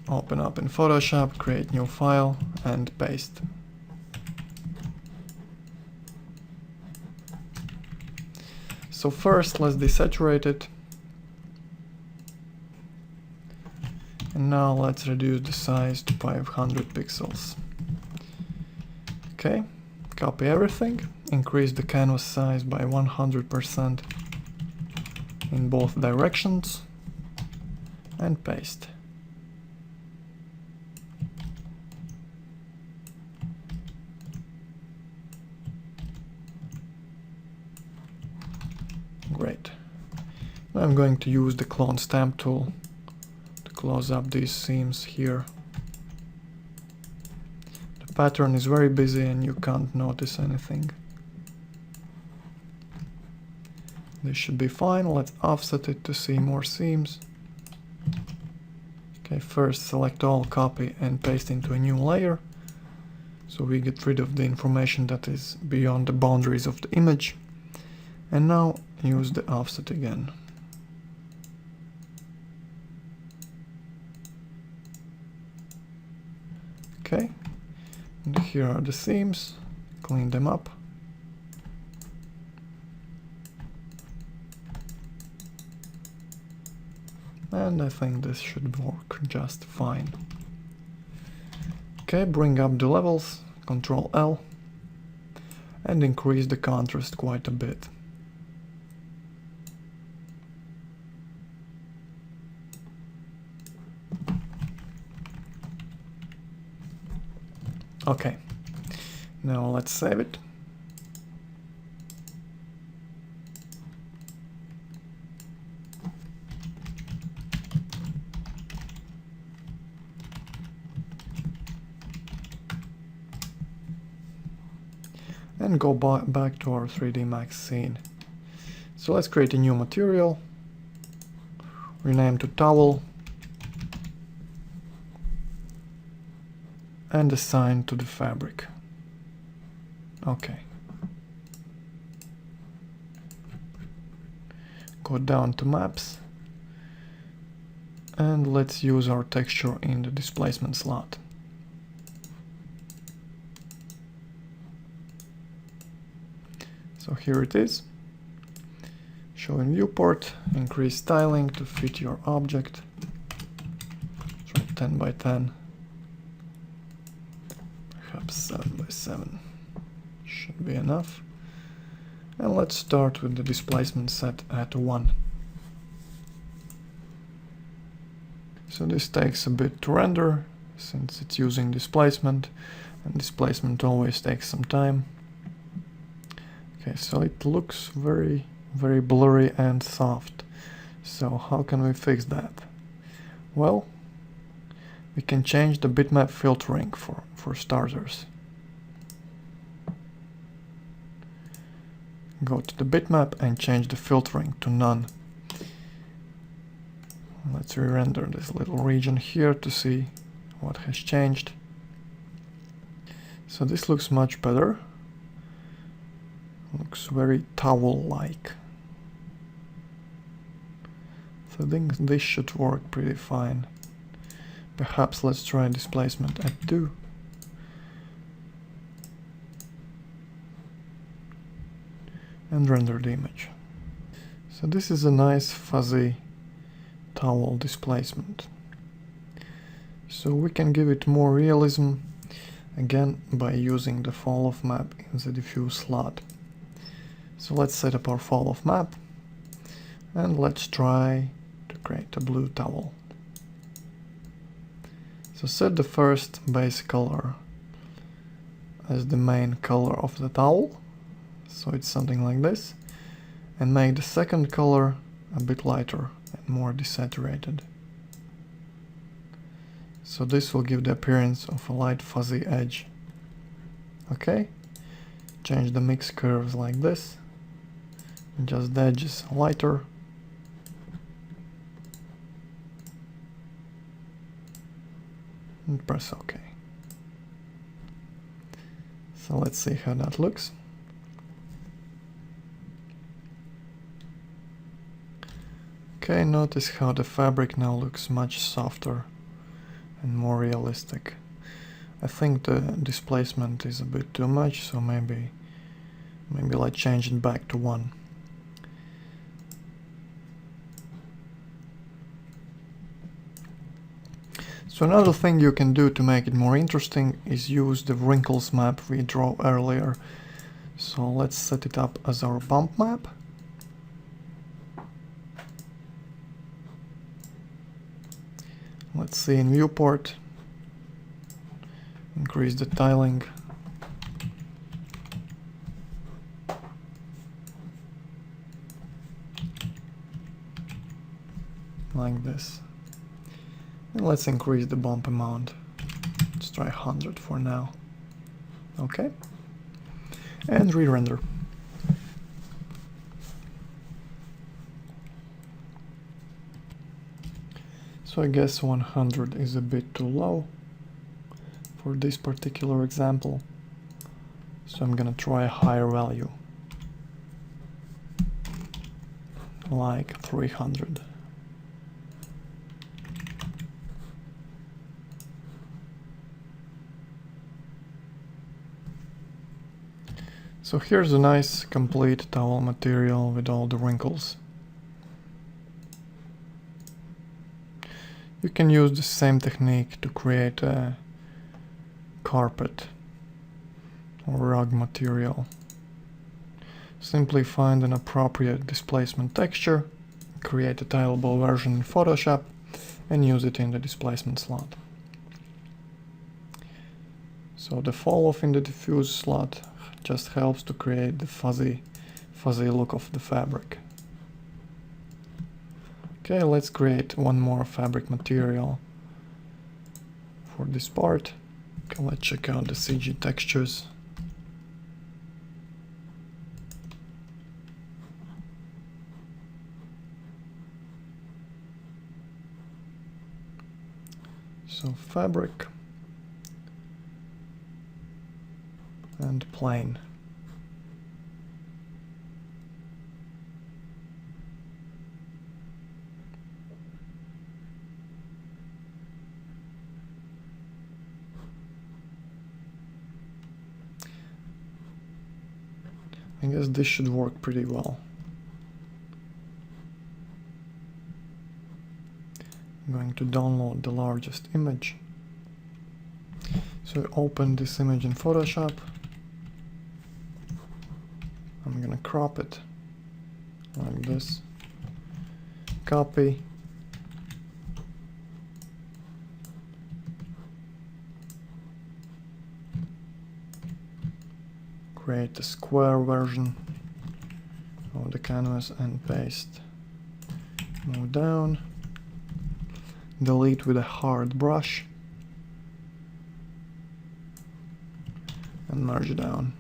open up in Photoshop, create new file, and paste. So first let's desaturate it, and now let's reduce the size to 500 pixels. Okay, copy everything, increase the canvas size by 100% in both directions, and paste. Great. Now I'm going to use the clone stamp tool to close up these seams here. The pattern is very busy and you can't notice anything. This should be fine. Let's offset it to see more seams. Okay, first select all, copy and paste into a new layer. So we get rid of the information that is beyond the boundaries of the image. And now use the offset again. Okay, and here are the seams. Clean them up. And I think this should work just fine. Okay, bring up the levels, Ctrl L, and increase the contrast quite a bit. Okay, now let's save it. and go back to our 3D Max scene. So let's create a new material, rename to towel, and assign to the fabric. Okay. Go down to maps, and let's use our texture in the displacement slot. So here it is. Show in viewport, increase styling to fit your object. Try 10 by 10. Perhaps 7 by 7 should be enough. And let's start with the displacement set at 1. So this takes a bit to render, since it's using displacement, and displacement always takes some time. Okay, so it looks very blurry and soft. So how can we fix that? Well, we can change the bitmap filtering for starters. Go to the bitmap and change the filtering to none. Let's re-render this little region here to see what has changed. So this looks much better. Looks very towel-like. So I think this should work pretty fine. Perhaps let's try displacement at 2. And render the image. So this is a nice fuzzy towel displacement. So we can give it more realism, again by using the fall of map in the diffuse slot. So let's set up our fall of map, and let's try to create a blue towel. So set the first base color as the main color of the towel, so it's something like this, and make the second color a bit lighter and more desaturated. So this will give the appearance of a light fuzzy edge. Okay, change the mix curves like this, just the edges lighter. And press OK. So let's see how that looks. Okay, notice how the fabric now looks much softer and more realistic. I think the displacement is a bit too much, so maybe let's change it back to 1. So another thing you can do to make it more interesting is use the wrinkles map we drew earlier. So let's set it up as our bump map. Let's see in viewport, increase the tiling. Like this. And let's increase the bump amount. Let's try 100 for now. Okay. And re-render. So I guess 100 is a bit too low for this particular example. So I'm gonna try a higher value, like 300. So here's a nice complete towel material with all the wrinkles. You can use the same technique to create a carpet or rug material. Simply find an appropriate displacement texture, create a tileable version in Photoshop, and use it in the displacement slot. So the fall off in the diffuse slot just helps to create the fuzzy look of the fabric. Okay, let's create one more fabric material for this part. Okay, let's check out the CG textures. So fabric and plain. I guess this should work pretty well. I'm going to download the largest image. So I open this image in Photoshop. I'm gonna crop it like this. Copy. Create a square version of the canvas and paste. Move down. Delete with a hard brush. And merge down.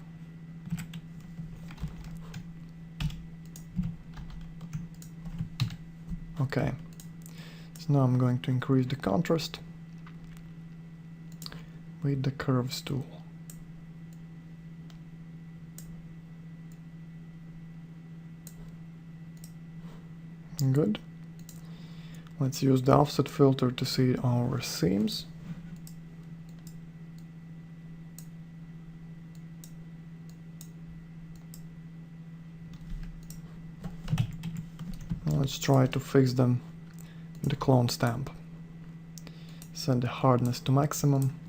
Okay. So now I'm going to increase the contrast with the curves tool. Good. Let's use the offset filter to see our seams. Let's try to fix them with the clone stamp. Set the hardness to maximum.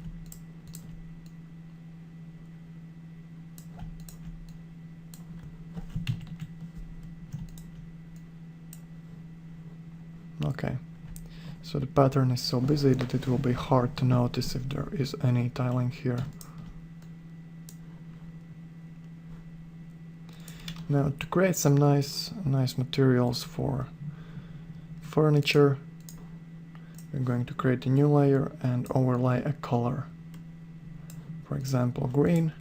Okay, so the pattern is so busy that it will be hard to notice if there is any tiling here. Now to create some nice materials for furniture, we're going to create a new layer and overlay a color. For example, green.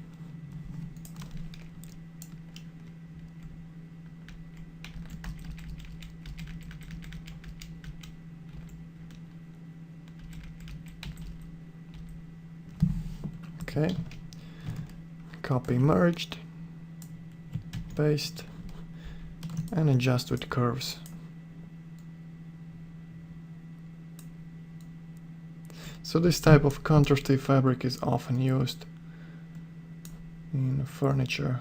Okay, copy merged, paste, and adjust with curves. So this type of contrasty fabric is often used in furniture.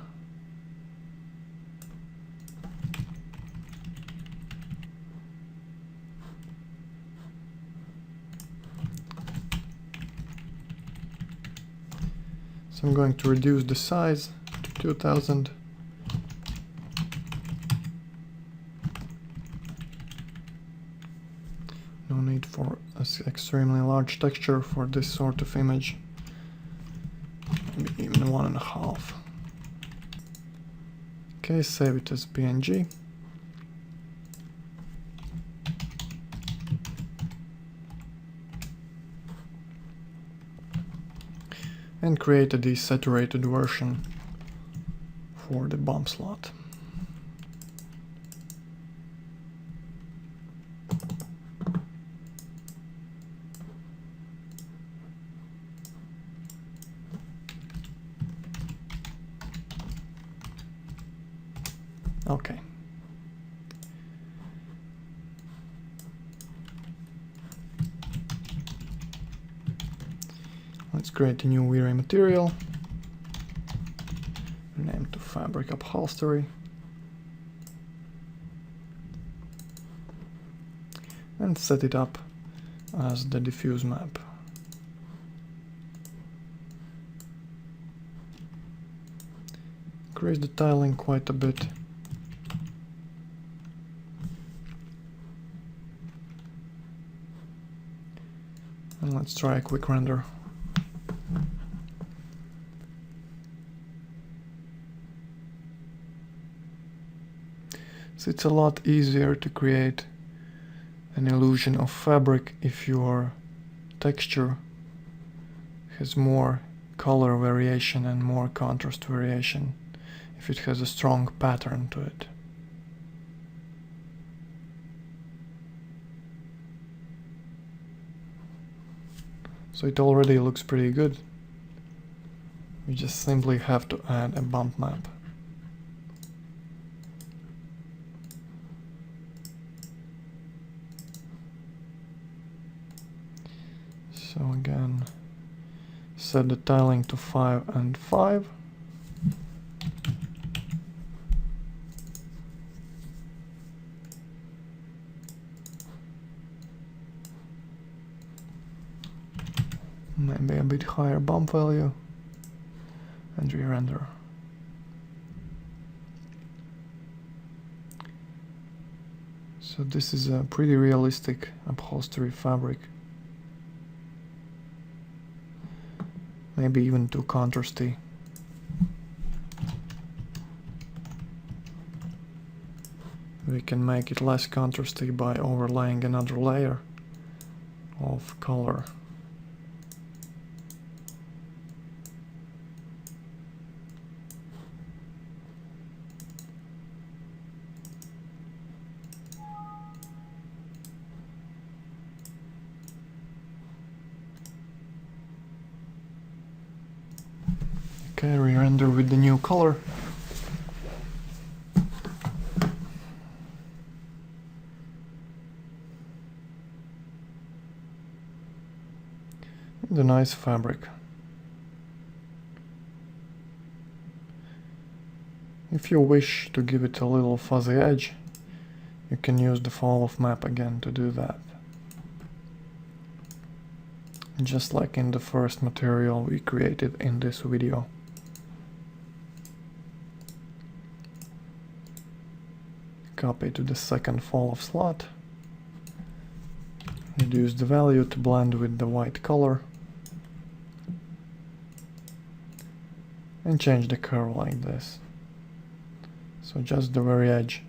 So I'm going to reduce the size to 2000. No need for an extremely large texture for this sort of image. Maybe even 1.5. Okay, save it as PNG. And create a desaturated version for the bump slot. Okay. Let's create a new VRAY material. Name to fabric upholstery. And set it up as the diffuse map. Increase the tiling quite a bit. And let's try a quick render. So it's a lot easier to create an illusion of fabric if your texture has more color variation and more contrast variation, if it has a strong pattern to it. So it already looks pretty good. We just simply have to add a bump map. So again, set the tiling to 5 and 5. Maybe a bit higher bump value, and re-render. So this is a pretty realistic upholstery fabric. Maybe even too contrasty. We can make it less contrasty by overlaying another layer of color. Okay, re-render with the new color. The nice fabric. If you wish to give it a little fuzzy edge, you can use the fall of map again to do that. Just like in the first material we created in this video. Copy to the second fall of slot. Reduce the value to blend with the white color. And change the curve like this. So just the very edge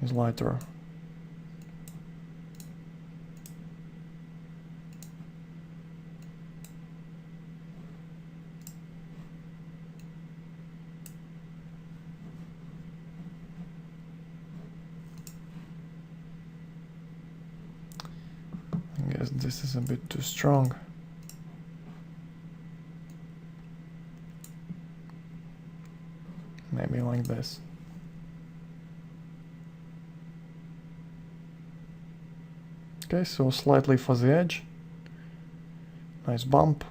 is lighter. I guess this is a bit too strong. Maybe like this. Okay, so slightly fuzzy edge, nice bump,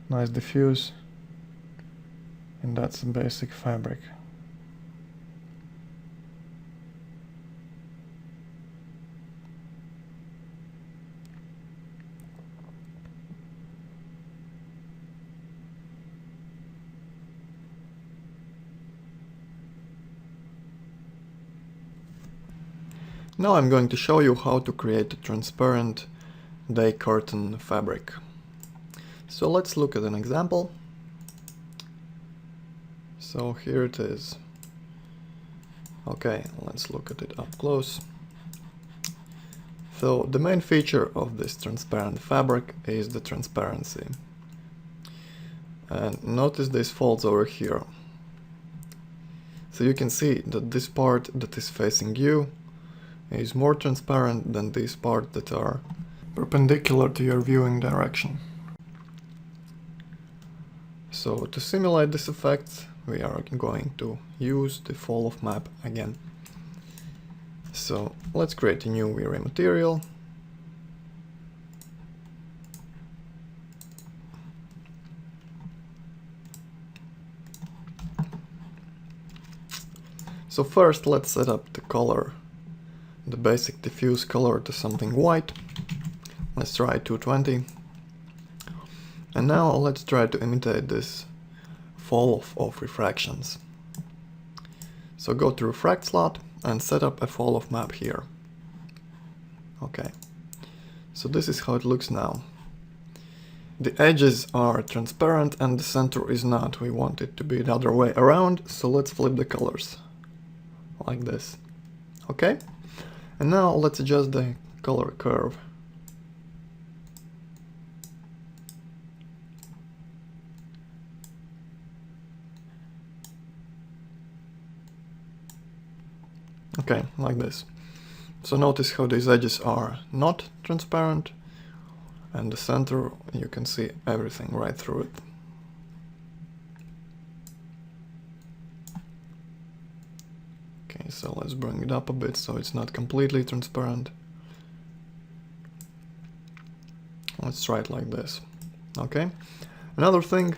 nice diffuse, and that's the basic fabric. Now I'm going to show you how to create a transparent day curtain fabric. So let's look at an example. So here it is. Okay, let's look at it up close. So the main feature of this transparent fabric is the transparency. And notice these folds over here. So you can see that this part that is facing you is more transparent than these parts that are perpendicular to your viewing direction. So to simulate this effect, we are going to use the fall of map again. So let's create a new VRAY material. So first let's set up the color, the basic diffuse color, to something white. Let's try 220. And now let's try to imitate this fall of refractions. So go to refract slot and set up a fall of map here. Okay, so this is how it looks now. The edges are transparent and the center is not. We want it to be the other way around, so let's flip the colors like this. Okay, and now let's adjust the color curve. Okay, like this. So notice how these edges are not transparent, and the center, you can see everything right through it. Okay, so let's bring it up a bit so it's not completely transparent. Let's try it like this. Okay, another thing,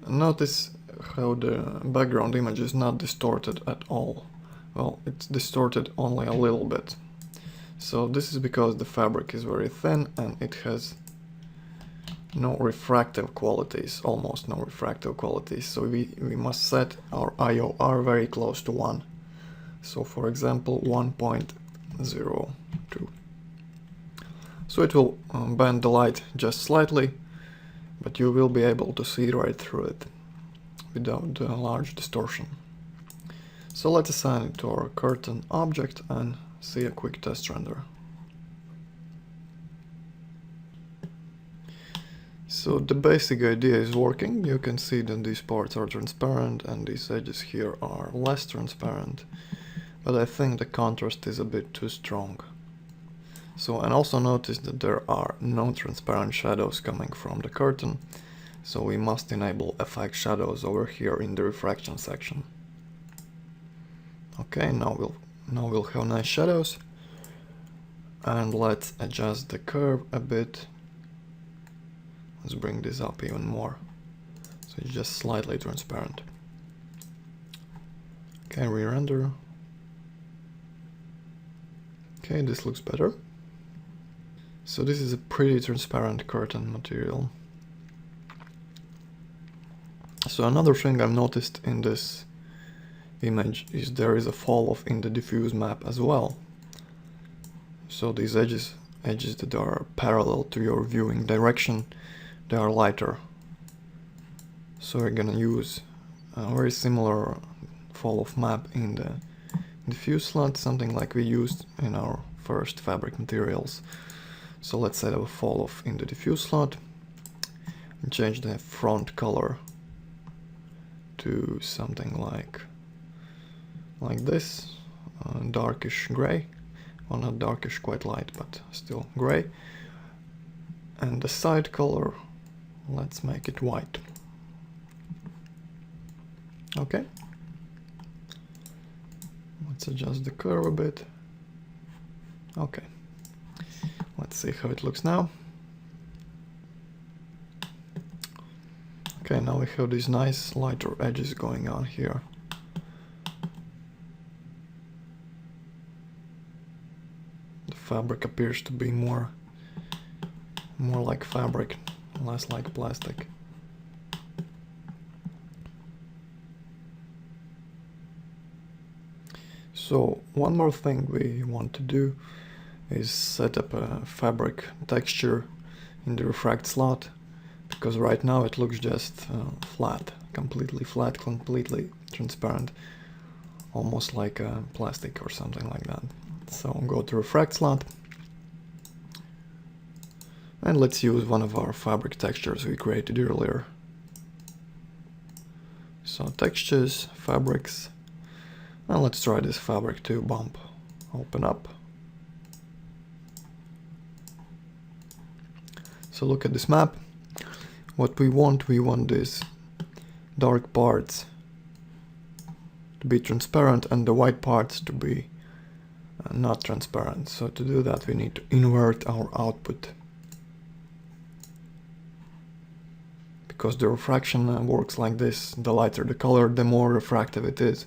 notice how the background image is not distorted at all. Well, it's distorted only a little bit. So this is because the fabric is very thin and it has no refractive qualities, almost no refractive qualities. So we must set our IOR very close to 1. So for example 1.02. So it will bend the light just slightly, but you will be able to see right through it without large distortion. So let's assign it to our curtain object and see a quick test render. So the basic idea is working. You can see that these parts are transparent and these edges here are less transparent, but I think the contrast is a bit too strong. So, and also notice that there are no transparent shadows coming from the curtain, so we must enable effect shadows over here in the refraction section. Okay, now we'll have nice shadows, and let's adjust the curve a bit. Let's bring this up even more, so it's just slightly transparent. Okay, re-render. Okay, this looks better. So this is a pretty transparent curtain material. So another thing I've noticed in this image is there is a fall off in the diffuse map as well. So these edges that are parallel to your viewing direction, they are lighter. So we're gonna use a very similar fall off map in the diffuse slot, something like we used in our first fabric materials. So let's set up a fall off in the diffuse slot and change the front color to something like this, darkish gray. Well, not darkish, quite light, but still gray. And the side color, let's make it white. Okay. Let's adjust the curve a bit. Okay. Let's see how it looks now. Okay, now we have these nice lighter edges going on here. The fabric appears to be more like fabric, less like plastic. So one more thing we want to do is set up a fabric texture in the refract slot, because right now it looks just flat, completely transparent, almost like plastic or something like that. So go to refract slot and let's use one of our fabric textures we created earlier. So textures, fabrics, and let's try this fabric 2 bump. Open up. So look at this map. What we want these dark parts to be transparent and the white parts to be not transparent. So to do that we need to invert our output, because the refraction works like this: the lighter the color, the more refractive it is.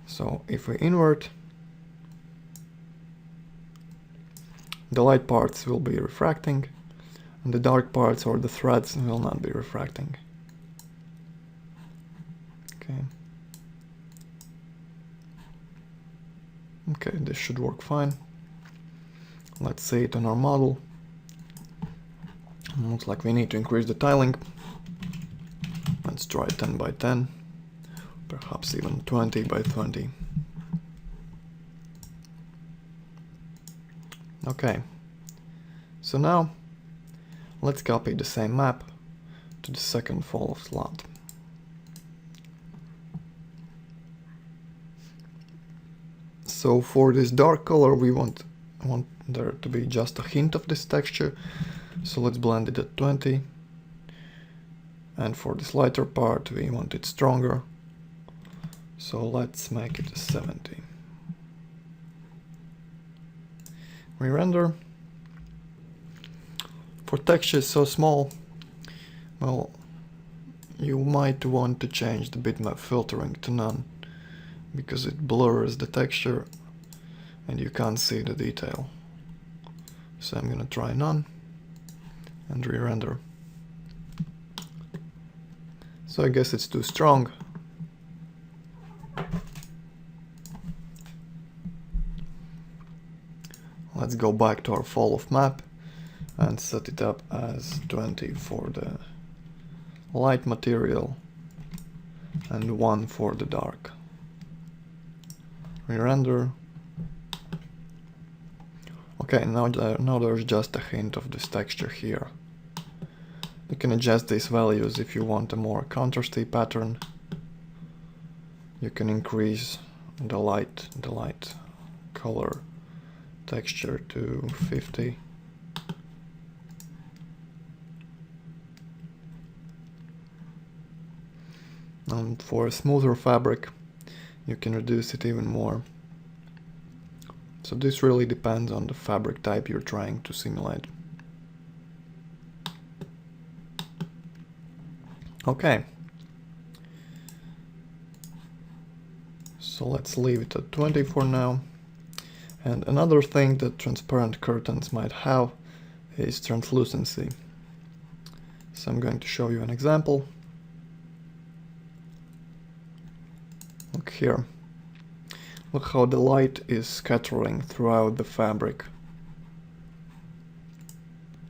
So if we invert, the light parts will be refracting and the dark parts or the threads will not be refracting. Okay, this should work fine. Let's see it on our model. Looks like we need to increase the tiling. Let's try 10 by 10, perhaps even 20 by 20. Okay, so now let's copy the same map to the second fall off slot. So for this dark color we want there to be just a hint of this texture, So let's blend it at 20. And for this lighter part, we want it stronger. So let's make it a 70. Re-render. For textures so small, well, you might want to change the bitmap filtering to none, because it blurs the texture and you can't see the detail. So I'm gonna try none and re-render. So I guess it's too strong. Let's go back to our fall of map and set it up as 20 for the light material and 1 for the dark. Re-render. Okay, now there's just a hint of this texture here. You can adjust these values if you want a more contrasty pattern. You can increase the light color texture to 50. And for a smoother fabric, you can reduce it even more. So this really depends on the fabric type you're trying to simulate. Okay. So let's leave it at 20 for now. And another thing that transparent curtains might have is translucency. So I'm going to show you an example. Look here. Look how the light is scattering throughout the fabric.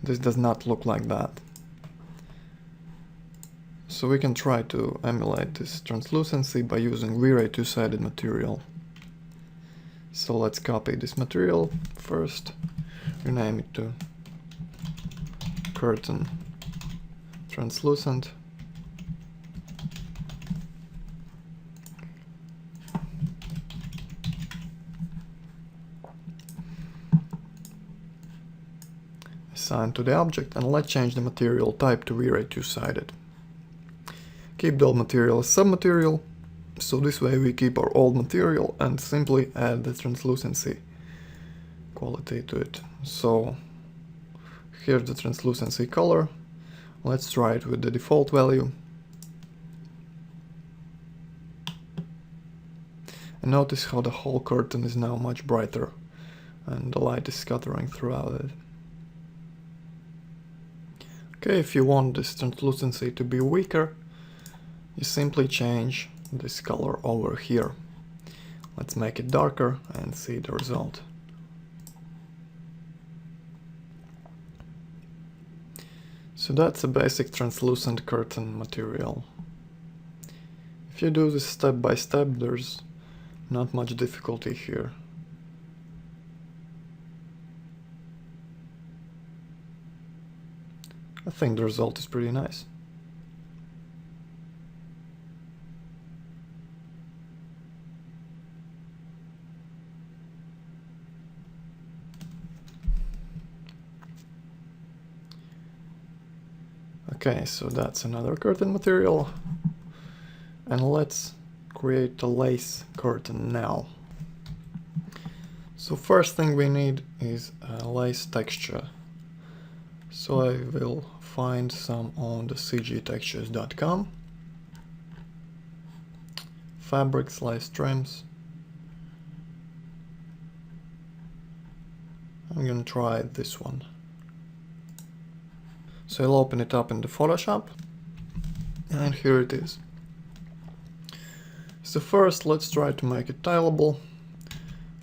This does not look like that. So we can try to emulate this translucency by using VRAY two-sided material. So let's copy this material first, rename it to curtain translucent. Assign to the object, and let's change the material type to VRAY two-sided. Keep the old material as submaterial, so this way we keep our old material and simply add the translucency quality to it. So here's the translucency color. Let's try it with the default value. And notice how the whole curtain is now much brighter and the light is scattering throughout it. Okay, if you want this translucency to be weaker, you simply change this color over here. Let's make it darker and see the result. So that's a basic translucent curtain material. If you do this step by step, there's not much difficulty here. I think the result is pretty nice. Okay, so that's another curtain material. And let's create a lace curtain now. So first thing we need is a lace texture. So I will find some on the cgtextures.com. Fabrics, lace trims. I'm gonna try this one. So I'll open it up in the Photoshop, and here it is. So first let's try to make it tileable.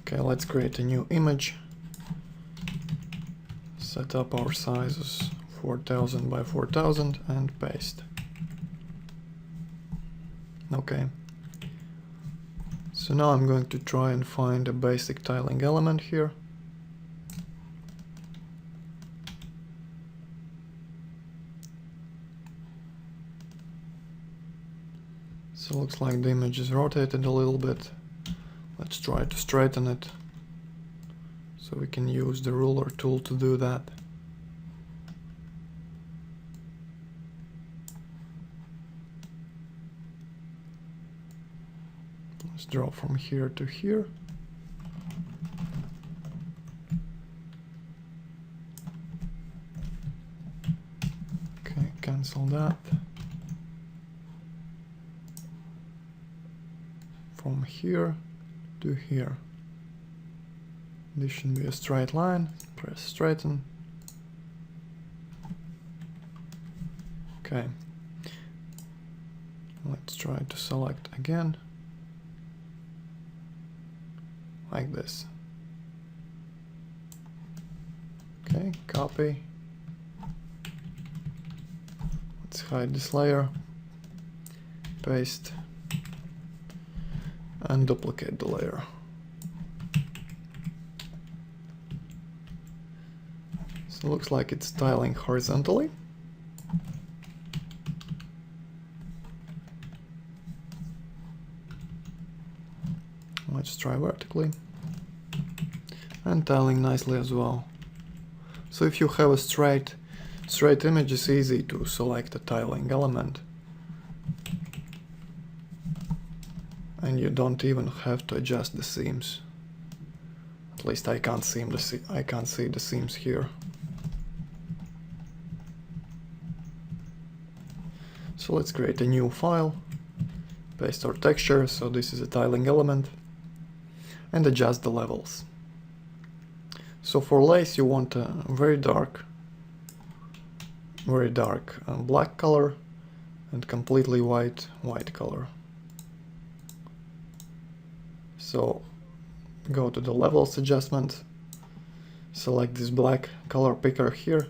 Okay, let's create a new image. Set up our sizes 4000 by 4000 and paste. Okay. So now I'm going to try and find a basic tiling element here. So it looks like the image is rotated a little bit. Let's try to straighten it. So we can use the ruler tool to do that. Let's draw from here to here. Okay, cancel that. From here to here. This should be a straight line. Press straighten. Okay. Let's try to select again. Like this. Okay, copy. Let's hide this layer. Paste. And duplicate the layer. So it looks like it's tiling horizontally. Let's try vertically. And tiling nicely as well. So if you have a straight image, it's easy to select a tiling element. And you don't even have to adjust the seams. At least I can't see the seams here. So let's create a new file, paste our texture, so this is a tiling element, and adjust the levels. So for lace you want a very dark black color and completely white color. So go to the levels adjustment, select this black color picker here,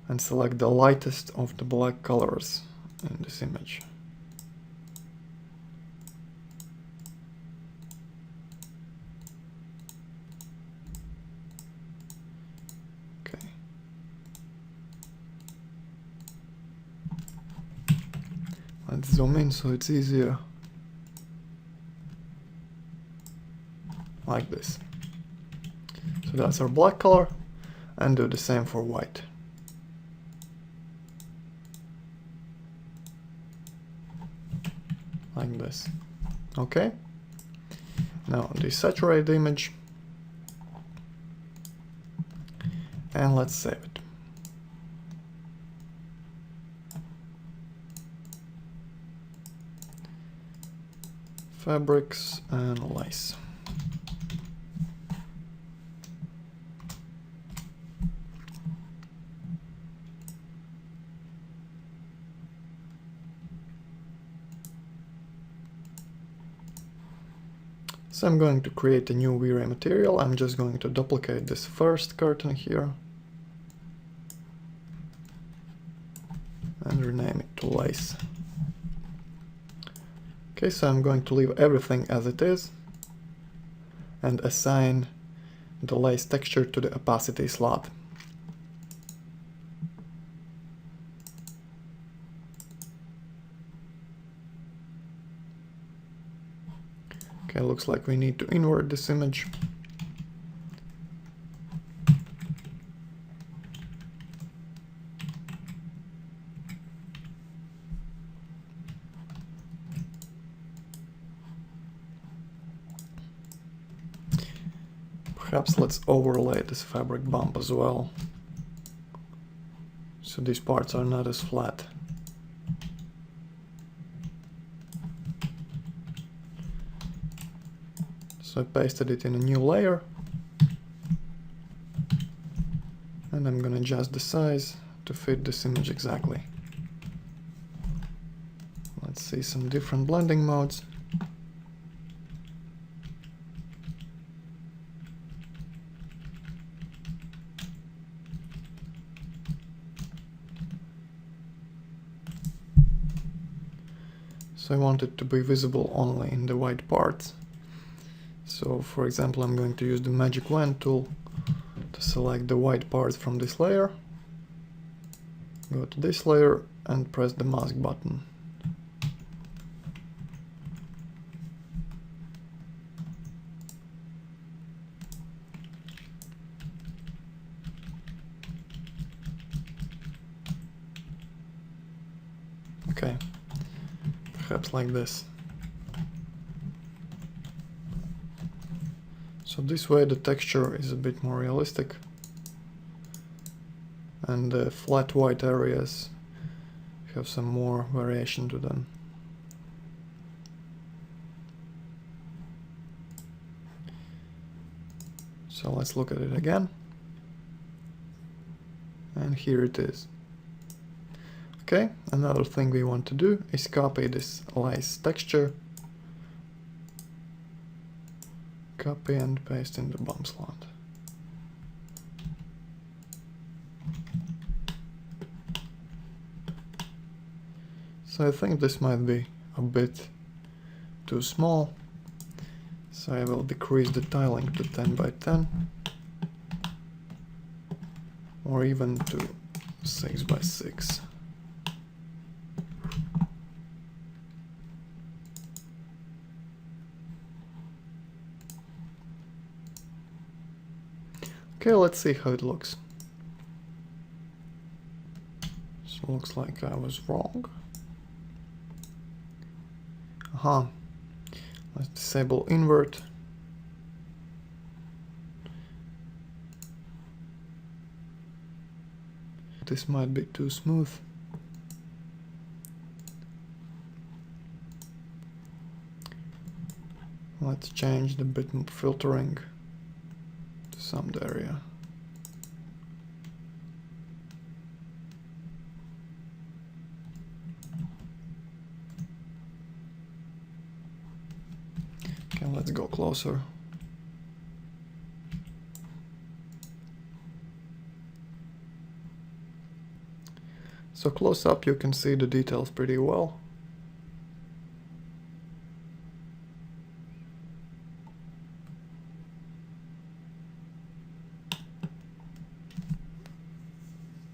and select the lightest of the black colors in this image. Okay. Let's zoom in so it's easier. Like this. So that's our black color, and do the same for white. Like this. Okay. Now desaturate the image and let's save it. Fabrics and lace. So I'm going to create a new VRAY material. I'm just going to duplicate this first curtain here and rename it to lace. Okay, so I'm going to leave everything as it is and assign the lace texture to the opacity slot. Okay, looks like we need to invert this image. Perhaps let's overlay this fabric bump as well, so these parts are not as flat. So I pasted it in a new layer, and I'm gonna adjust the size to fit this image exactly. Let's see some different blending modes. So I want it to be visible only in the white parts. So for example, I'm going to use the magic wand tool to select the white parts from this layer, go to this layer and press the mask button. Okay, perhaps like this. So this way the texture is a bit more realistic, and the flat white areas have some more variation to them. So let's look at it again. And here it is. Okay, another thing we want to do is copy this lace texture. Copy and paste in the bump slot. So I think this might be a bit too small. So I will decrease the tiling to 10 by 10. Or even to 6 by 6. Okay, let's see how it looks. So looks like I was wrong. Aha. Let's disable invert. This might be too smooth. Let's change the bitmap filtering to some area. Okay, let's go closer. So close up you can see the details pretty well.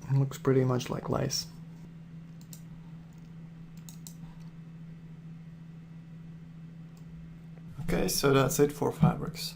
It looks pretty much like lace. Okay, so that's it for fabrics.